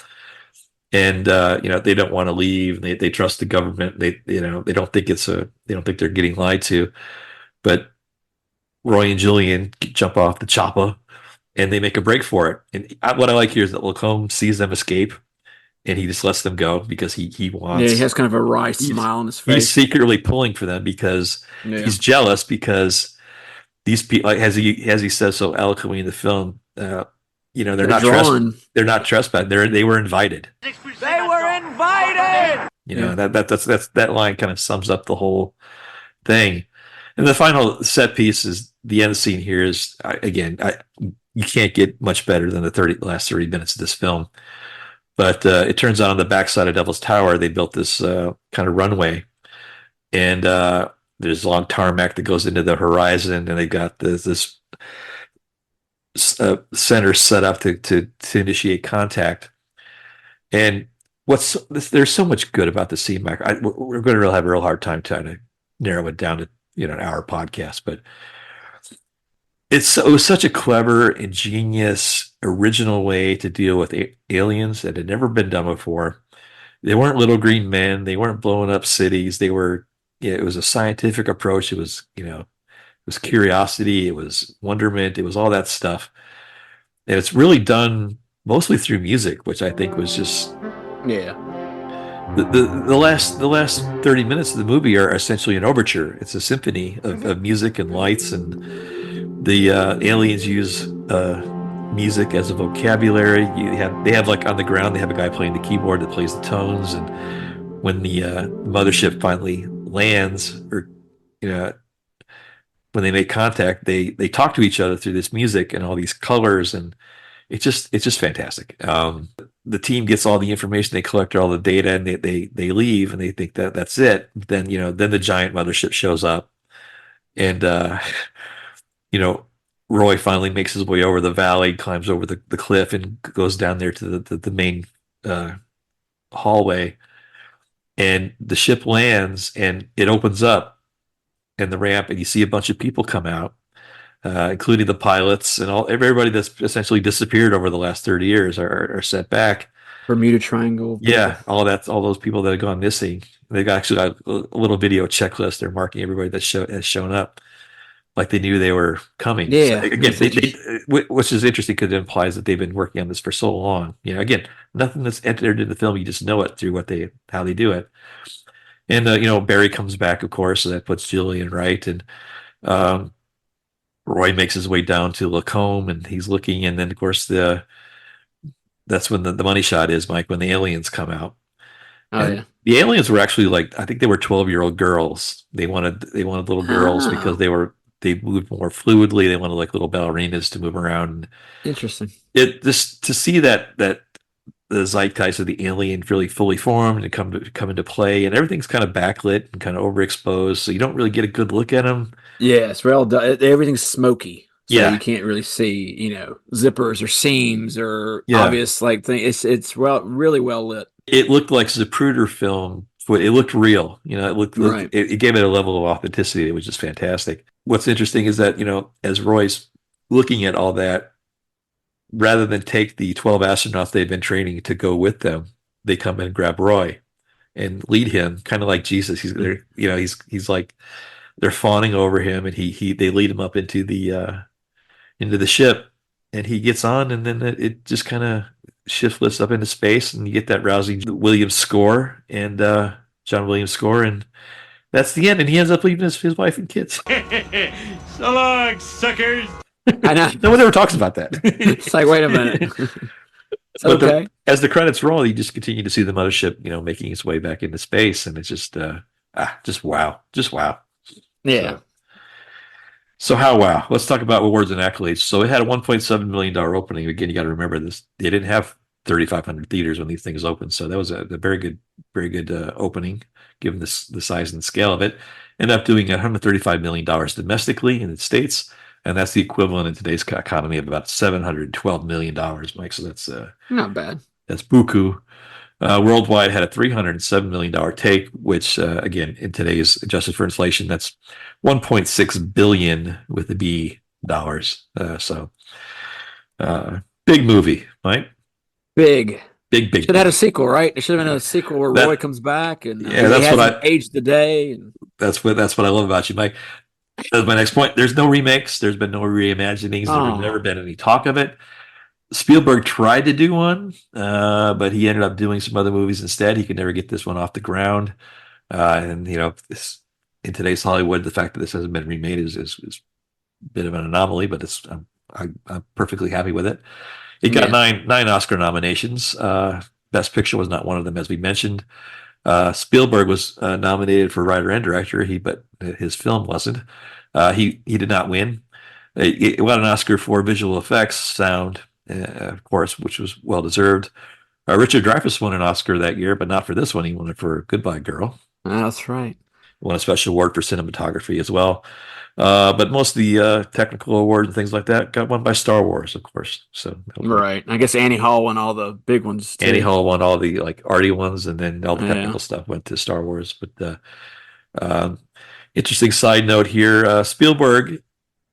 And they don't want to leave. They trust the government. They don't think they don't think they're getting lied to. But Roy and Julian jump off the chopper and they make a break for it. And what I like here is that Lacombe sees them escape and he just lets them go because he wants. Yeah, he has kind of a wry smile on his face. He's secretly pulling for them because he's jealous because these people, like, as he says so eloquently in the film, they're not trespassing. They were invited. They were invited. That line kind of sums up the whole thing. And the final set piece is the end scene here is, you can't get much better than the last 30 minutes of this film. But it turns out on the backside of Devil's Tower, they built this kind of runway. And there's a long tarmac that goes into the horizon, and they got this center set up to initiate contact. And there's so much good about the scene, Mike. We're going to have a real hard time trying to narrow it down to an hour podcast, but it was such a clever, ingenious, original way to deal with aliens that had never been done before. They weren't little green men. They weren't blowing up cities. They were. It was a scientific approach. It was it was curiosity. It was wonderment. It was all that stuff, and it's really done mostly through music, which I think was just The last 30 minutes of the movie are essentially an overture. It's a symphony of music and lights, and the aliens use music as a vocabulary. They have like on the ground, they have a guy playing the keyboard that plays the tones, and when the mothership finally lands, or when they make contact, they talk to each other through this music and all these colors, and it's just fantastic. The team gets all the information, they collect all the data, and they leave, and they think that that's it. Then the giant mothership shows up, and Roy finally makes his way over the valley, climbs over the cliff, and goes down there to the main hallway. And the ship lands, and it opens up, and the ramp, and you see a bunch of people come out, including the pilots and everybody that's essentially disappeared over the last 30 years are sent back. Bermuda Triangle. Yeah, all those people that have gone missing. They've actually got a little video checklist. They're marking everybody that has shown up, like they knew they were coming. Yeah. So, again, which is interesting because it implies that they've been working on this for so long. Again, nothing that's entered in the film. You just know it through how they do it. And Barry comes back, of course, so that puts Jillian right. And Roy makes his way down to Lacombe, and he's looking, and then of course that's when the money shot is, Mike, when the aliens come out. The aliens were actually I think they were 12-year-old girls. They wanted little girls because they moved more fluidly. They wanted like little ballerinas to move around. Interesting. To see that the zeitgeist of the alien really fully formed and come into play, and everything's kind of backlit and kind of overexposed, so you don't really get a good look at them. Yeah, it's well done. Everything's smoky, so you can't really see, zippers or seams or obvious thing. It's really well lit. It looked like Zapruder film, but it looked real. It gave it a level of authenticity that was just fantastic. What's interesting is that as Roy's looking at all that, rather than take the 12 astronauts they've been training to go with them, they come in and grab Roy and lead him, kind of like Jesus. He's like, they're fawning over him, and they lead him up into the ship, and he gets on, and then it just kind of shiftless up into space, and you get that rousing Williams score, and John Williams score, and that's the end. And he ends up leaving his wife and kids. So long, suckers. I know. No one ever talks about that. It's like, wait a minute. Okay. As the credits roll, you just continue to see the mothership, making its way back into space, and it's just wow, just wow. Yeah. So how wow? Let's talk about awards and accolades. So it had a $1.7 million opening. Again, you got to remember this. They didn't have 3,500 theaters when these things opened, so that was a very good opening, given the size and scale of it. Ended up doing $135 million domestically in the States. And that's the equivalent in today's economy of about $712 million, Mike. So that's not bad. That's buku. Worldwide had a $307 million take, which, again, in today's adjusted for inflation, that's 1.6 billion with a B dollars. Big movie, right? Big. Big Should have had a sequel, right? It should have been a sequel where Roy comes back and yeah, he that's what hasn't aged the day. And that's what I love about you, Mike. That's my next point. There's no remakes. There's been no reimaginings. There's never been any talk of it. Spielberg tried to do one, but he ended up doing some other movies instead. He could never get this one off the ground. And in today's Hollywood, the fact that this hasn't been remade is a bit of an anomaly. But I'm perfectly happy with it. It got nine Oscar nominations. Best Picture was not one of them, as we mentioned. Spielberg was nominated for writer and director. But his film wasn't. He did not win. It won an Oscar for visual effects, sound, of course, which was well deserved. Richard Dreyfuss won an Oscar that year, but not for this one. He won it for Goodbye Girl. That's right. Won a special award for cinematography as well. But most of the technical awards and things like that got won by Star Wars, of course. So right. I guess Annie Hall won all the big ones too. Annie Hall won all the arty ones, and then all the technical stuff went to Star Wars. But interesting side note here: Spielberg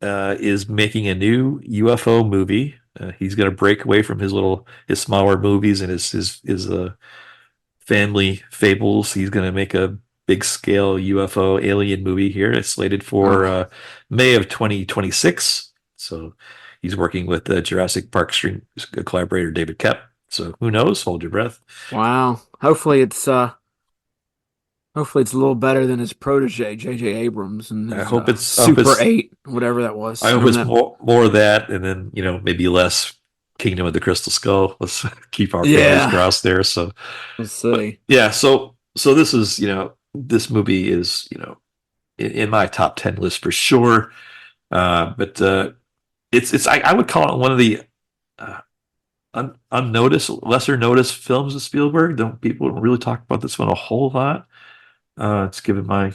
is making a new UFO movie. He's going to break away from his smaller movies and his family fables. He's going to make a big scale UFO alien movie here. It's slated for May of 2026. So he's working with Jurassic Park collaborator David Koepp. So who knows? Hold your breath. Wow. Hopefully it's a little better than his protege, J.J. Abrams, and his, I hope it's Super 8, whatever that was. I hope it's more of that, and then maybe less Kingdom of the Crystal Skull. Let's keep our fingers crossed there. So we'll see. So this is this movie is in my top 10 list for sure. But it's I would call it one of the unnoticed, lesser noticed films of Spielberg. People don't really talk about this one a whole lot. It's given my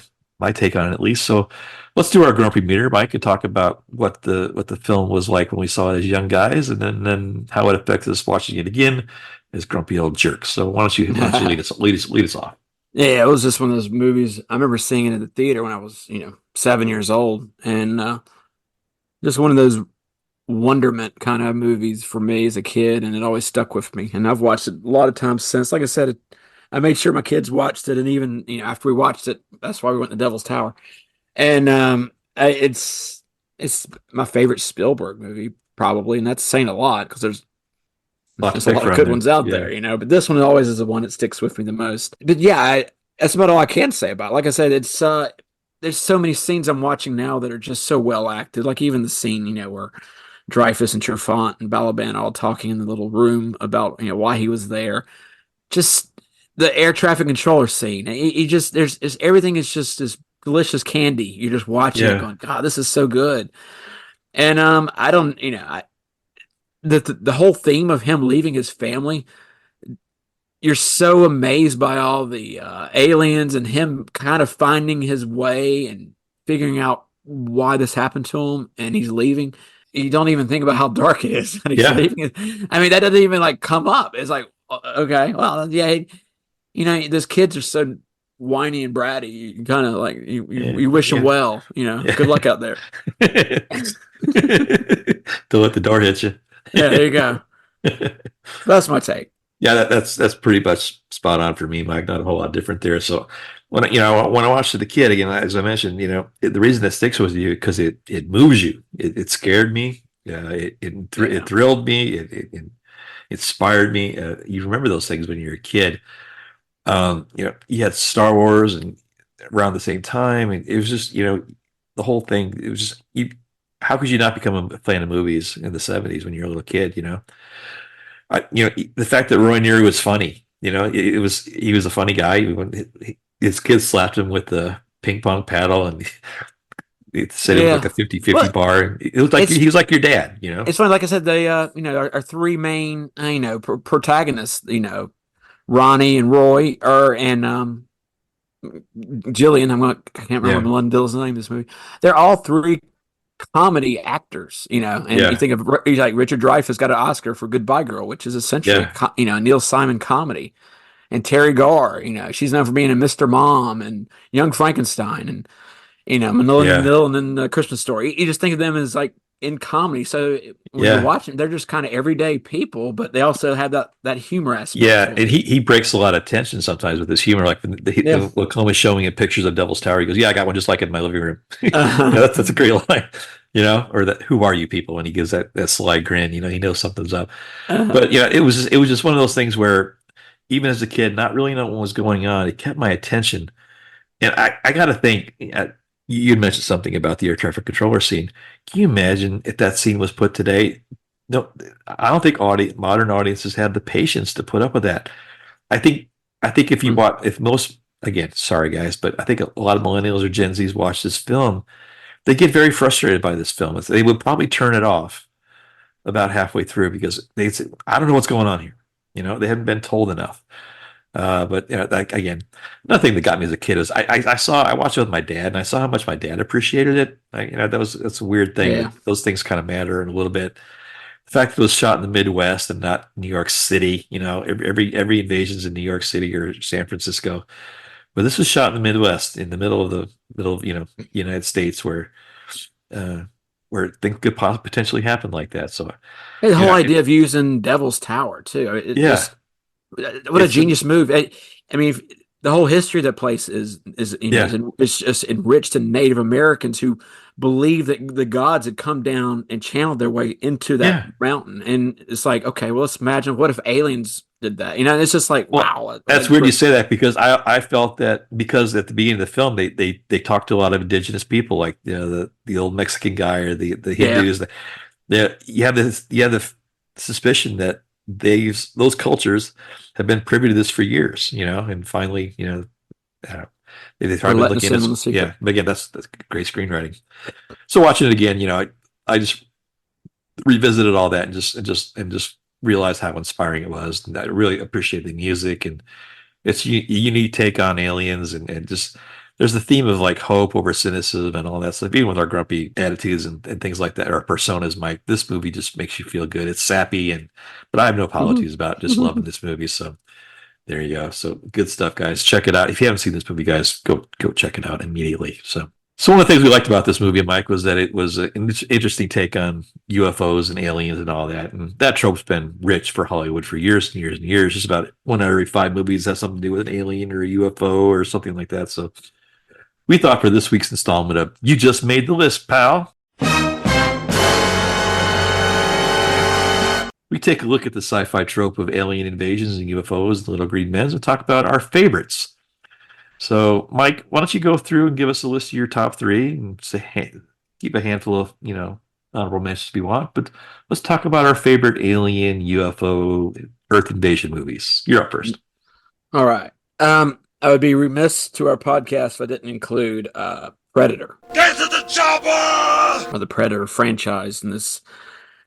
take on it at least. So let's do our grumpy meter. Mike could talk about what the film was like when we saw it as young guys, and then how it affects us watching it again as grumpy old jerks. So why don't you lead us off? Yeah, it was just one of those movies. I remember seeing it in the theater when I was 7 years old, and just one of those wonderment kind of movies for me as a kid, and it always stuck with me. And I've watched it a lot of times since. Like I said, I made sure my kids watched it, and even after we watched it, that's why we went to Devil's Tower. And it's my favorite Spielberg movie probably, and that's saying a lot because there's a lot of good ones out there, But this one always is the one that sticks with me the most. But yeah, that's about all I can say about it. Like I said, it's there's so many scenes I'm watching now that are just so well acted. Like even the scene, where Dreyfuss and Trufant and Balaban all talking in the little room about why he was there. Just the air traffic controller scene. Everything is just this delicious candy. You're just watching it going, God, this is so good. And I don't, the whole theme of him leaving his family, you're so amazed by all the aliens and him kind of finding his way and figuring out why this happened to him, and he's leaving. You don't even think about how dark it is. He's leaving. I mean, that doesn't even come up. It's like, okay, well, those kids are so whiny and bratty. You kind of you wish them well. Good luck out there. Don't let the door hit you. Yeah, there you go. That's my take. Yeah, that's pretty much spot on for me, Mike. Not a whole lot different there. So when I watched it as a kid, again, as I mentioned, the reason that sticks with you because it moves you. It scared me. It thrilled me. It inspired me. You remember those things when you were a kid. You had Star Wars and around the same time, and it was just the whole thing. It was just how could you not become a fan of movies in the 70s when you're a little kid? The fact that Roy Neary was funny. He was a funny guy. His kids slapped him with the ping pong paddle, and it said it was like a 50-50 bar. It looked like he was like your dad. It's funny. Like I said, they our three main protagonists. Ronnie and Roy and Jillian. I can't remember Melinda Dillon's name in this movie. They're all three comedy actors, and you think of like Richard Dreyfuss got an Oscar for Goodbye Girl, which is essentially a Neil Simon comedy. and Terry Garr. She's known for being in Mr. Mom and Young Frankenstein and Manila Yeah. Mill and then the Christmas Story. You just think of them as like in comedy. So when you're watching, they're just kind of everyday people, but they also have that humor aspect. Yeah, and he breaks a lot of tension sometimes with his humor. Like when Lacombe is showing him pictures of Devil's Tower, he goes, "Yeah, I got one just like it in my living room." That's a great line, or that "Who are you people?" And he gives that sly grin. He knows something's up. But it was just one of those things where even as a kid, not really knowing what was going on, it kept my attention. And I got to think. You mentioned something about the air traffic controller scene. Can you imagine if that scene was put today? No, I don't think modern audiences have the patience to put up with that. I think if most, again, sorry guys, but I think a lot of millennials or Gen Zs watch this film, they get very frustrated by this film. They would probably turn it off about halfway through because they say, I don't know what's going on here. They haven't been told enough. But again, nothing that got me as a kid is I watched it with my dad and I saw how much my dad appreciated it. That's a weird thing. Yeah. Those things kind of matter in a little bit. The fact that it was shot in the Midwest and not New York City, every invasion's in New York City or San Francisco, but this was shot in the Midwest, in the middle of the United States, where things could potentially happen like that. So the whole idea of using Devil's Tower too. What a genius move! I mean, the whole history of that place is it's just enriched in Native Americans who believe that the gods had come down and channeled their way into that mountain. And it's like, okay, well, let's imagine what if aliens did that? It's just like, wow. That's weird you say that because I felt that because at the beginning of the film they talked to a lot of indigenous people, like the old Mexican guy or the Hindus. You have the suspicion that those cultures have been privy to this for years, and finally, they started looking at it. Yeah, but again, that's great screenwriting. So watching it again, I just revisited all that and just realized how inspiring it was. And I really appreciate the music, and it's a unique take on aliens, and just there's the theme of like hope over cynicism and all that stuff. Even with our grumpy attitudes and things like that, our personas, Mike, this movie just makes you feel good. It's sappy, but I have no apologies about just loving this movie. So there you go. So good stuff, guys. Check it out. If you haven't seen this movie, guys, go check it out immediately. So one of the things we liked about this movie, Mike, was that it was an interesting take on UFOs and aliens and all that. And that trope's been rich for Hollywood for years and years and years. Just about 1 out of every 5 movies has something to do with an alien or a UFO or something like that. So we thought for this week's installment of You Just Made the List, Pal, we take a look at the sci-fi trope of alien invasions and UFOs and little green men and talk about our favorites. So, Mike, why don't you go through and give us a list of your top 3 and say, keep a handful of, honorable mentions if you want, but let's talk about our favorite alien, UFO, Earth invasion movies. You're up first. All right. I would be remiss to our podcast if I didn't include Predator. Get to the chopper! Or the Predator franchise in this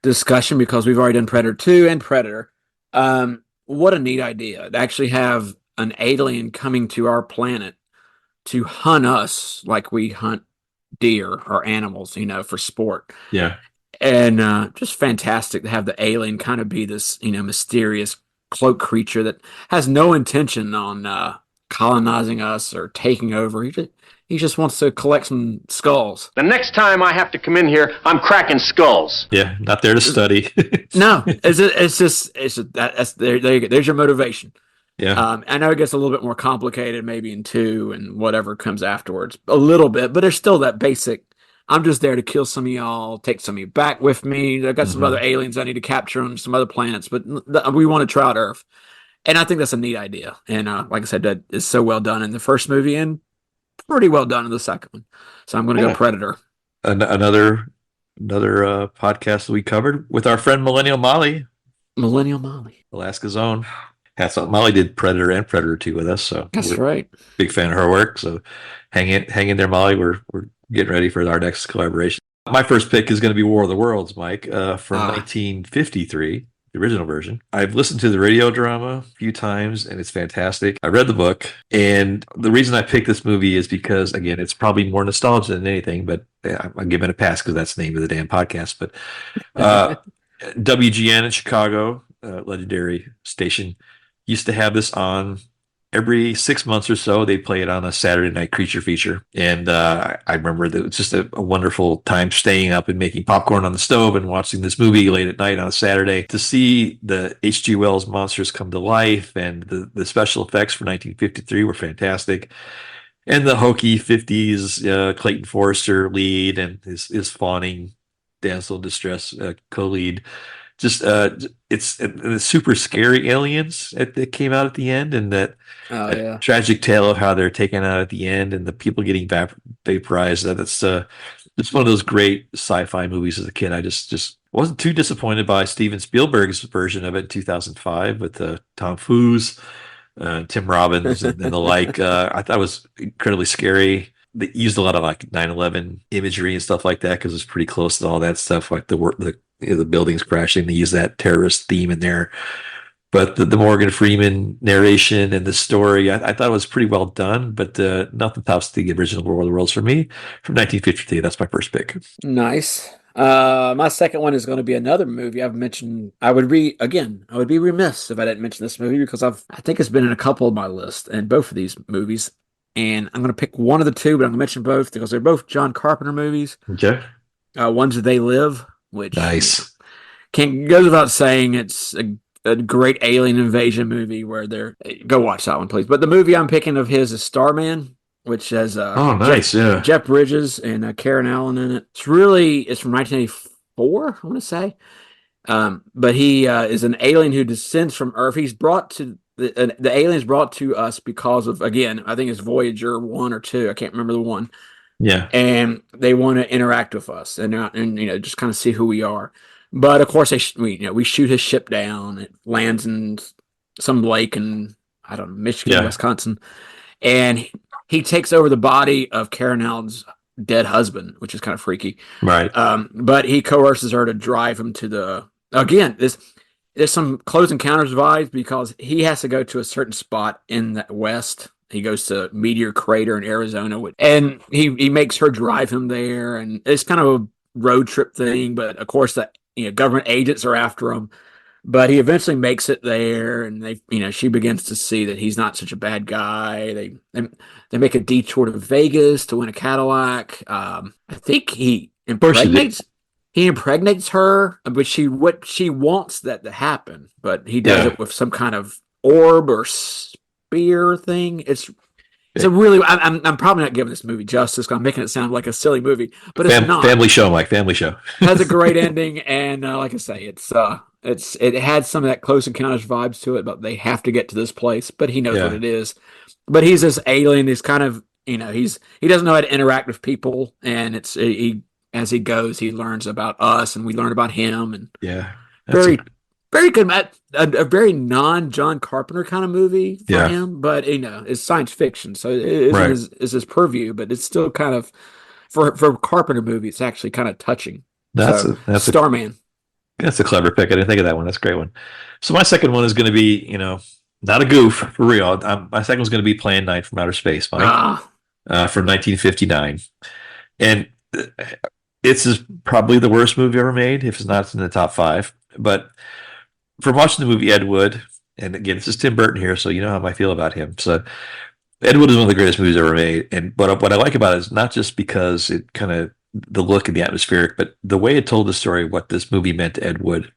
discussion because we've already done Predator 2 and Predator. What a neat idea to actually have an alien coming to our planet to hunt us like we hunt deer or animals, for sport. Yeah. And just fantastic to have the alien kind of be this, mysterious cloak creature that has no intention on colonizing us or taking over. He just wants to collect some skulls. The next time I have to come in here, I'm cracking skulls. Yeah, not there to study. No, there's your motivation. Yeah. I know it gets a little bit more complicated maybe in 2 and whatever comes afterwards, a little bit, but there's still that basic, I'm just there to kill some of y'all, take some of you back with me. I've got some other aliens I need to capture on some other planets, but we want to try out Earth. And I think that's a neat idea. And like I said, that is so well done in the first movie and pretty well done in the second one. So I'm going to go Predator. Another podcast we covered with our friend Millennial Molly. Alaska's own. Molly did Predator and Predator 2 with us. So that's right. Big fan of her work. So hang in there, Molly. We're getting ready for our next collaboration. My first pick is going to be War of the Worlds, Mike, from 1953. The original version. I've listened to the radio drama a few times and it's fantastic. I read the book, and the reason I picked this movie is because, again, it's probably more nostalgia than anything, but I'm giving it a pass because that's the name of the damn podcast. But WGN in Chicago, legendary station, used to have this on every 6 months or so, they'd play it on a Saturday night creature feature. And I remember that it was just a wonderful time staying up and making popcorn on the stove and watching this movie late at night on a Saturday. To see the H.G. Wells monsters come to life and the special effects for 1953 were fantastic. And the hokey 50s Clayton Forrester lead and his fawning damsel in distress co-lead. Just it's the super scary aliens that came out at the end, and that tragic tale of how they're taken out at the end and the people getting vaporized. That's it's one of those great sci-fi movies as a kid. I just wasn't too disappointed by Steven Spielberg's version of it in 2005 with Tom Cruise, Tim Robbins, and the like. I thought it was incredibly scary. They used a lot of like 9/11 imagery and stuff like that because it's pretty close to all that stuff, like the buildings crashing. They use that terrorist theme in there. But the Morgan Freeman narration and the story, I thought it was pretty well done, but nothing tops the original War of the Worlds for me from 1952. That's my first pick. Nice. My second one is going to be another movie I've mentioned. I would be remiss if I didn't mention this movie because I think it's been in a couple of my lists and both of these movies. And I'm going to pick one of the two, but I'm going to mention both because they're both John Carpenter movies. Okay. One's They Live, which nice. Can't go without saying it's a great alien invasion movie where go watch that one, please. But the movie I'm picking of his is Starman, which has Jeff Bridges and Karen Allen in it. It's from 1984, I want to say. But he is an alien who descends from Earth. He's brought to the alien's brought to us because of, again, I think it's Voyager 1 or 2. I can't remember the one. Yeah. And they want to interact with us and just kind of see who we are. But of course, we shoot his ship down. It lands in some lake in, I don't know, Michigan, Wisconsin. And he takes over the body of Karen Allen's dead husband, which is kind of freaky. Right. But he coerces her to drive him to there's some Close Encounters vibes because he has to go to a certain spot in the west. He goes to Meteor Crater in Arizona, and he makes her drive him there, and it's kind of a road trip thing. But of course, government agents are after him. But he eventually makes it there, and she begins to see that he's not such a bad guy. They make a detour to Vegas to win a Cadillac. I think he impregnates her, but she wants that to happen, but he does it with some kind of orb or spear thing. It's a really, I'm probably not giving this movie justice because I'm making it sound like a silly movie, but it's not. Family show, Mike. Family show. It has a great ending, and like I say, it had some of that Close Encounters vibes to it, but they have to get to this place. But he knows what it is. But he's this alien. He's kind of, he doesn't know how to interact with people, and as he goes, he learns about us, and we learn about him. And very good, a very non-John Carpenter kind of movie for him. But it's science fiction, so it isn't his purview. But it's still kind of for a Carpenter movie. It's actually kind of touching. That's Starman. That's a clever pick. I didn't think of that one. That's a great one. So my second one is going to be, not a goof for real. My second one's going to be Plan 9 from Outer Space, Mike, from 1959, and it's probably the worst movie ever made, if it's not in the top 5. But from watching the movie Ed Wood, and again, this is Tim Burton here, so you know how I feel about him. So Ed Wood is one of the greatest movies ever made. And but what I like about it is not just because it kind of the look and the atmospheric, but the way it told the story, what this movie meant to Ed Wood,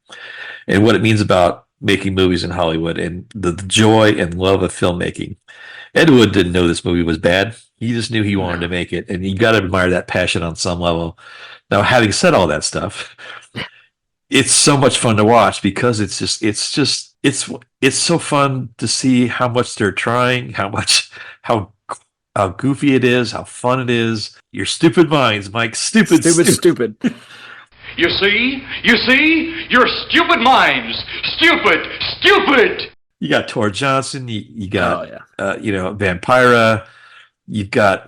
and what it means about making movies in Hollywood, and the joy and love of filmmaking. Ed Wood didn't know this movie was bad. He just knew he wanted to make it, and you got to admire that passion on some level. Now, having said all that stuff, it's so much fun to watch because it's so fun to see how much they're trying, how goofy it is, how fun it is. Your stupid minds, Mike. Stupid. You see, your stupid minds. Stupid. You got Tor Johnson. You got Vampira. You've got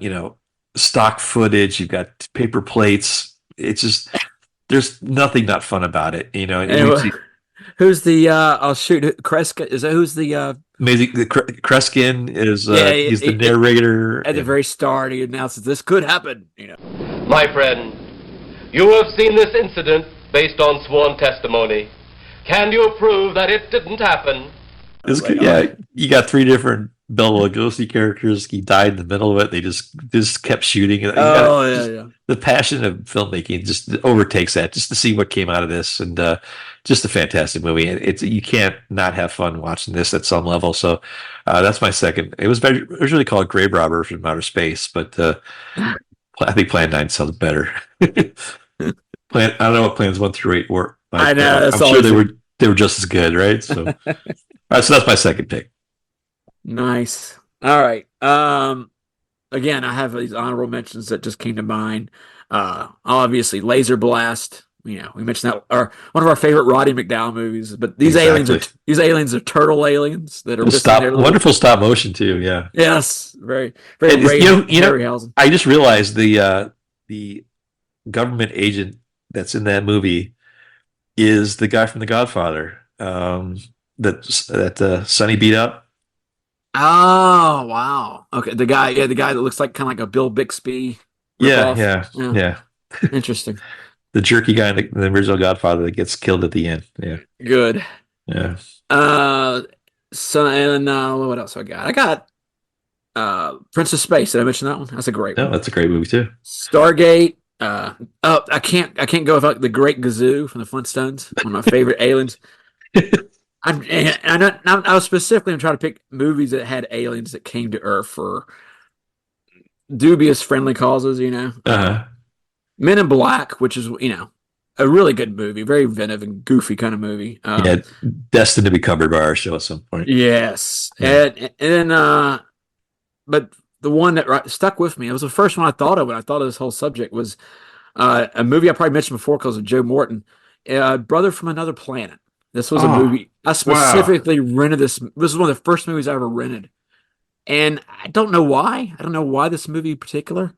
stock footage. You've got paper plates. It's just there's nothing not fun about it. Who's the I'll shoot Kreskin? Is that who's the amazing? The Kreskin is he's the narrator at the very start. He announces this could happen. My friend, you have seen this incident based on sworn testimony. Can you prove that it didn't happen? You got 3 different Bela Lugosi characters. He died in the middle of it. They just kept shooting. Oh yeah. The passion of filmmaking just overtakes that. Just to see what came out of this, and just a fantastic movie. It's you can't not have fun watching this at some level. So that's my second. It was originally called Grave Robber from Outer Space, but I think Plan 9 sounds better. I don't know what Plans 1 through 8 were. But, I know. I'm sure they were just as good, right? So, all right. So that's my second pick. Nice. All right. Again, I have these honorable mentions that just came to mind. Obviously, Laser Blast. We mentioned that, or one of our favorite Roddy McDowall movies. But these aliens are turtle aliens that are wonderful stop motion too. Yeah. Yes. Very very. I just realized the government agent that's in that movie is the guy from The Godfather. That Sonny beat up. Oh wow! Okay, the guy that looks like kind of like a Bill Bixby. Yeah. Interesting. The jerky guy in the original Godfather that gets killed at the end. Yeah. Good. Yeah. What else I got? I got Prince of Space. Did I mention that one? That's a great one. That's a great movie too. Stargate. I can't go without the Great Gazoo from the Flintstones. One of my favorite aliens. I was specifically trying to pick movies that had aliens that came to Earth for dubious friendly causes. Men in Black, which is a really good movie, very inventive and goofy kind of movie. Destined to be covered by our show at some point. Yes, yeah. and then but the one that stuck with me, it was the first one I thought of when I thought of this whole subject, was a movie I probably mentioned before because of Joe Morton, Brother from Another Planet. This was a movie I specifically rented. This was one of the first movies I ever rented, and I don't know why. I don't know why this movie in particular.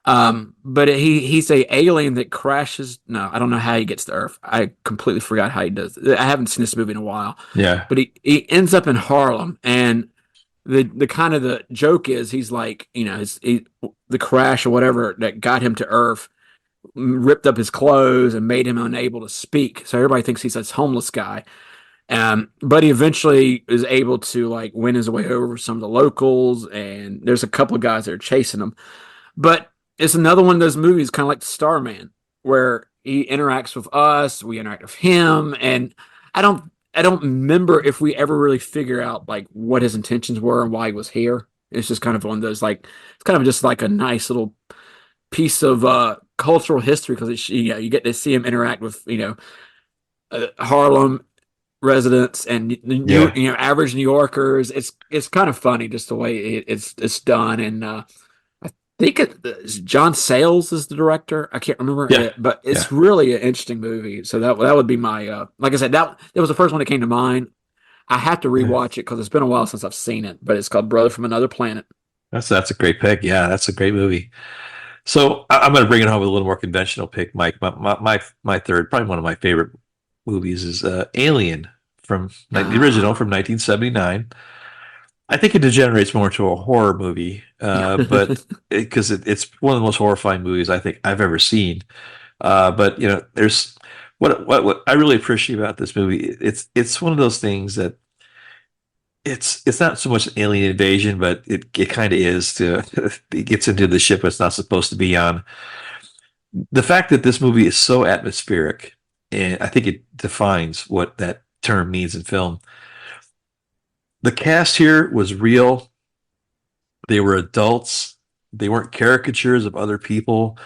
But he's a alien that crashes. No, I don't know how he gets to Earth. I completely forgot how he does it. I haven't seen this movie in a while. Yeah, but he ends up in Harlem, and the kind of the joke is he's like, the crash or whatever that got him to Earth ripped up his clothes and made him unable to speak. So everybody thinks he's this homeless guy. But he eventually is able to win his way over some of the locals, and there's a couple of guys that are chasing him. But it's another one of those movies, kind of like Starman, where he interacts with us, we interact with him, and I don't remember if we ever really figure out what his intentions were and why he was here. It's just kind of one of those it's kind of just like a nice little piece of cultural history, because you get to see him interact with Harlem residents and average New Yorkers. It's kind of funny just the way it's done, and I think John Sayles is the director. I can't remember, but it's really an interesting movie. So that would be my like I said, that was the first one that came to mind. I have to rewatch it because it's been a while since I've seen it, but it's called Brother from Another Planet. That's a great pick. Yeah, that's a great movie. So I'm going to bring it home with a little more conventional pick, Mike. My third, probably one of my favorite movies, is Alien from the original from 1979. I think it degenerates more into a horror movie, but because it's one of the most horrifying movies I think I've ever seen. But there's what I really appreciate about this movie. It's one of those things that it's not so much an alien invasion, but it kind of is. It gets into the ship it's not supposed to be on. The fact that this movie is so atmospheric, and I think it defines what that term means in film. The cast here was real. They were adults. They weren't caricatures of other people.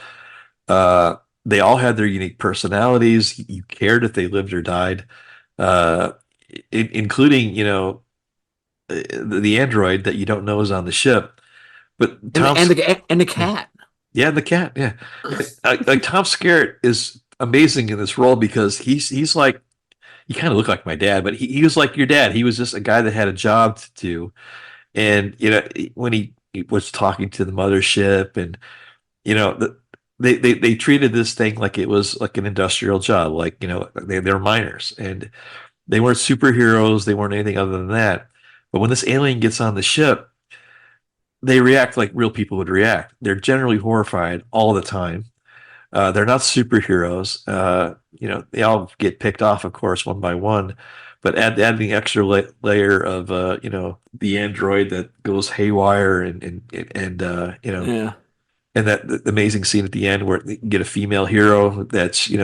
They all had their unique personalities. You cared if they lived or died, including the android that you don't know is on the ship, but and the cat. Yeah, the cat. Yeah, like Tom Skerritt is amazing in this role because he's like, you kind of look like my dad, but he was like your dad. He was just a guy that had a job to do, and when he was talking to the mothership, and they treated this thing like it was like an industrial job, like they're miners and they weren't superheroes. They weren't anything other than that. But when this alien gets on the ship, they react like real people would react. They're generally horrified all the time. They're not superheroes. They all get picked off, of course, one by one. But add the extra layer of the android that goes haywire and Yeah. and that the amazing scene at the end where you get a female hero that's she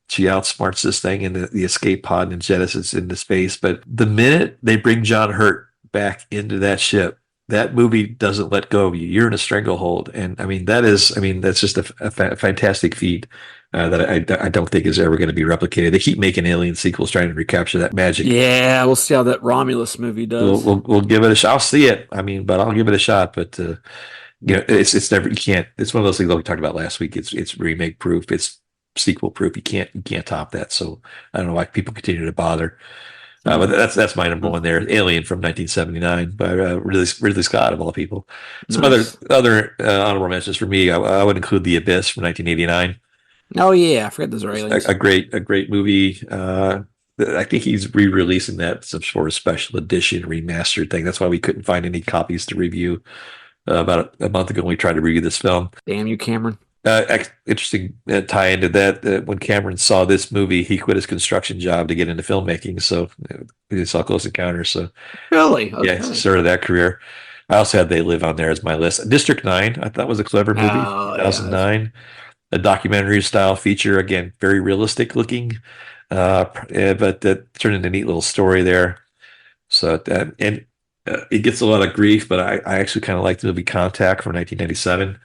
outsmarts this thing in the escape pod and jettisons into space. But the minute they bring John Hurt back into that ship, that movie doesn't let go of you. You're in a stranglehold, and that's just a fantastic feat that I don't think is ever going to be replicated. They keep making Alien sequels trying to recapture that magic. Yeah, we'll see how that Romulus movie does. We'll give it a shot. I'll see it. But I'll give it a shot. But it's never, you can't. It's one of those things that we talked about last week. It's remake proof. It's sequel proof. You can't top that. So I don't know why people continue to bother. But that's my number one there. Alien from 1979 by Ridley Scott, of all people. Some other honorable mentions for me. I would include The Abyss from 1989. Oh yeah, I forget those are aliens. A great movie. I think he's re-releasing that some sort of special edition remastered thing. That's why we couldn't find any copies to review. About a month ago, when we tried to review this film. Damn you, Cameron. Interesting tie into that. When Cameron saw this movie, he quit his construction job to get into filmmaking. So he saw Close Encounters. So really, okay. Yeah, started that career. I also had They Live on there as my list. District 9, I thought was a clever movie. 2009, a documentary style feature. Again, very realistic looking, but that turned into a neat little story there. So it gets a lot of grief, but I actually kind of like the movie Contact from 1997.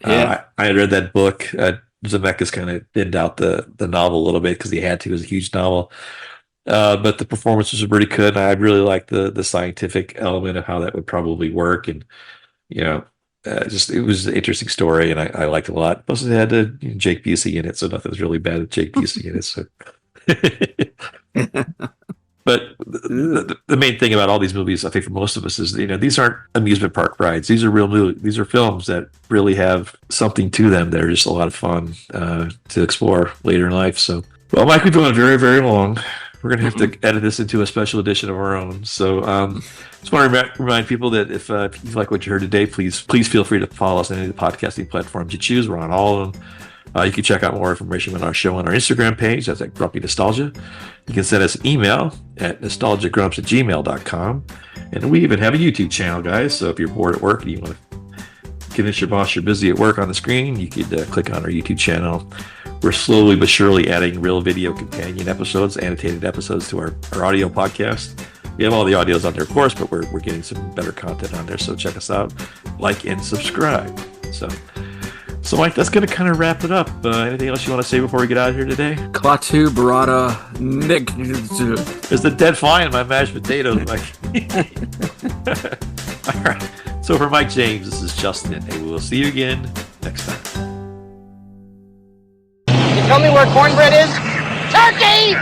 Yeah. I read that book. Zemeckis kind of thinned out the novel a little bit because he had to. It was a huge novel. But the performances were pretty good. I really liked the scientific element of how that would probably work. And, it was an interesting story, and I liked it a lot. Plus, it had Jake Busey in it, so nothing's really bad with Jake Busey in it. So. But the main thing about all these movies, I think for most of us, is these aren't amusement park rides. These are real movies. These are films that really have something to them. They're just a lot of fun to explore later in life. So, well, Mike, we've gone very, very long. We're going to have to edit this into a special edition of our own. So, just want to remind people that if you like what you heard today, please feel free to follow us on any of the podcasting platforms you choose. We're on all of them. You can check out more information on our show on our Instagram page. That's at Grumpy Nostalgia. You can send us an email at nostalgiagrumps@gmail.com. And we even have a YouTube channel, guys. So if you're bored at work and you want to convince your boss you're busy at work on the screen, you could click on our YouTube channel. We're slowly but surely adding real video companion episodes, annotated episodes to our audio podcast. We have all the audios on there, of course, but we're getting some better content on there. So check us out, like, and subscribe. So, Mike, that's going to kind of wrap it up. Anything else you want to say before we get out of here today? Klaatu Barada Nick. There's the dead fly in my mashed potatoes, Mike. All right. So for Mike James, this is Justin, and we will see you again next time. You tell me where cornbread is? Turkey!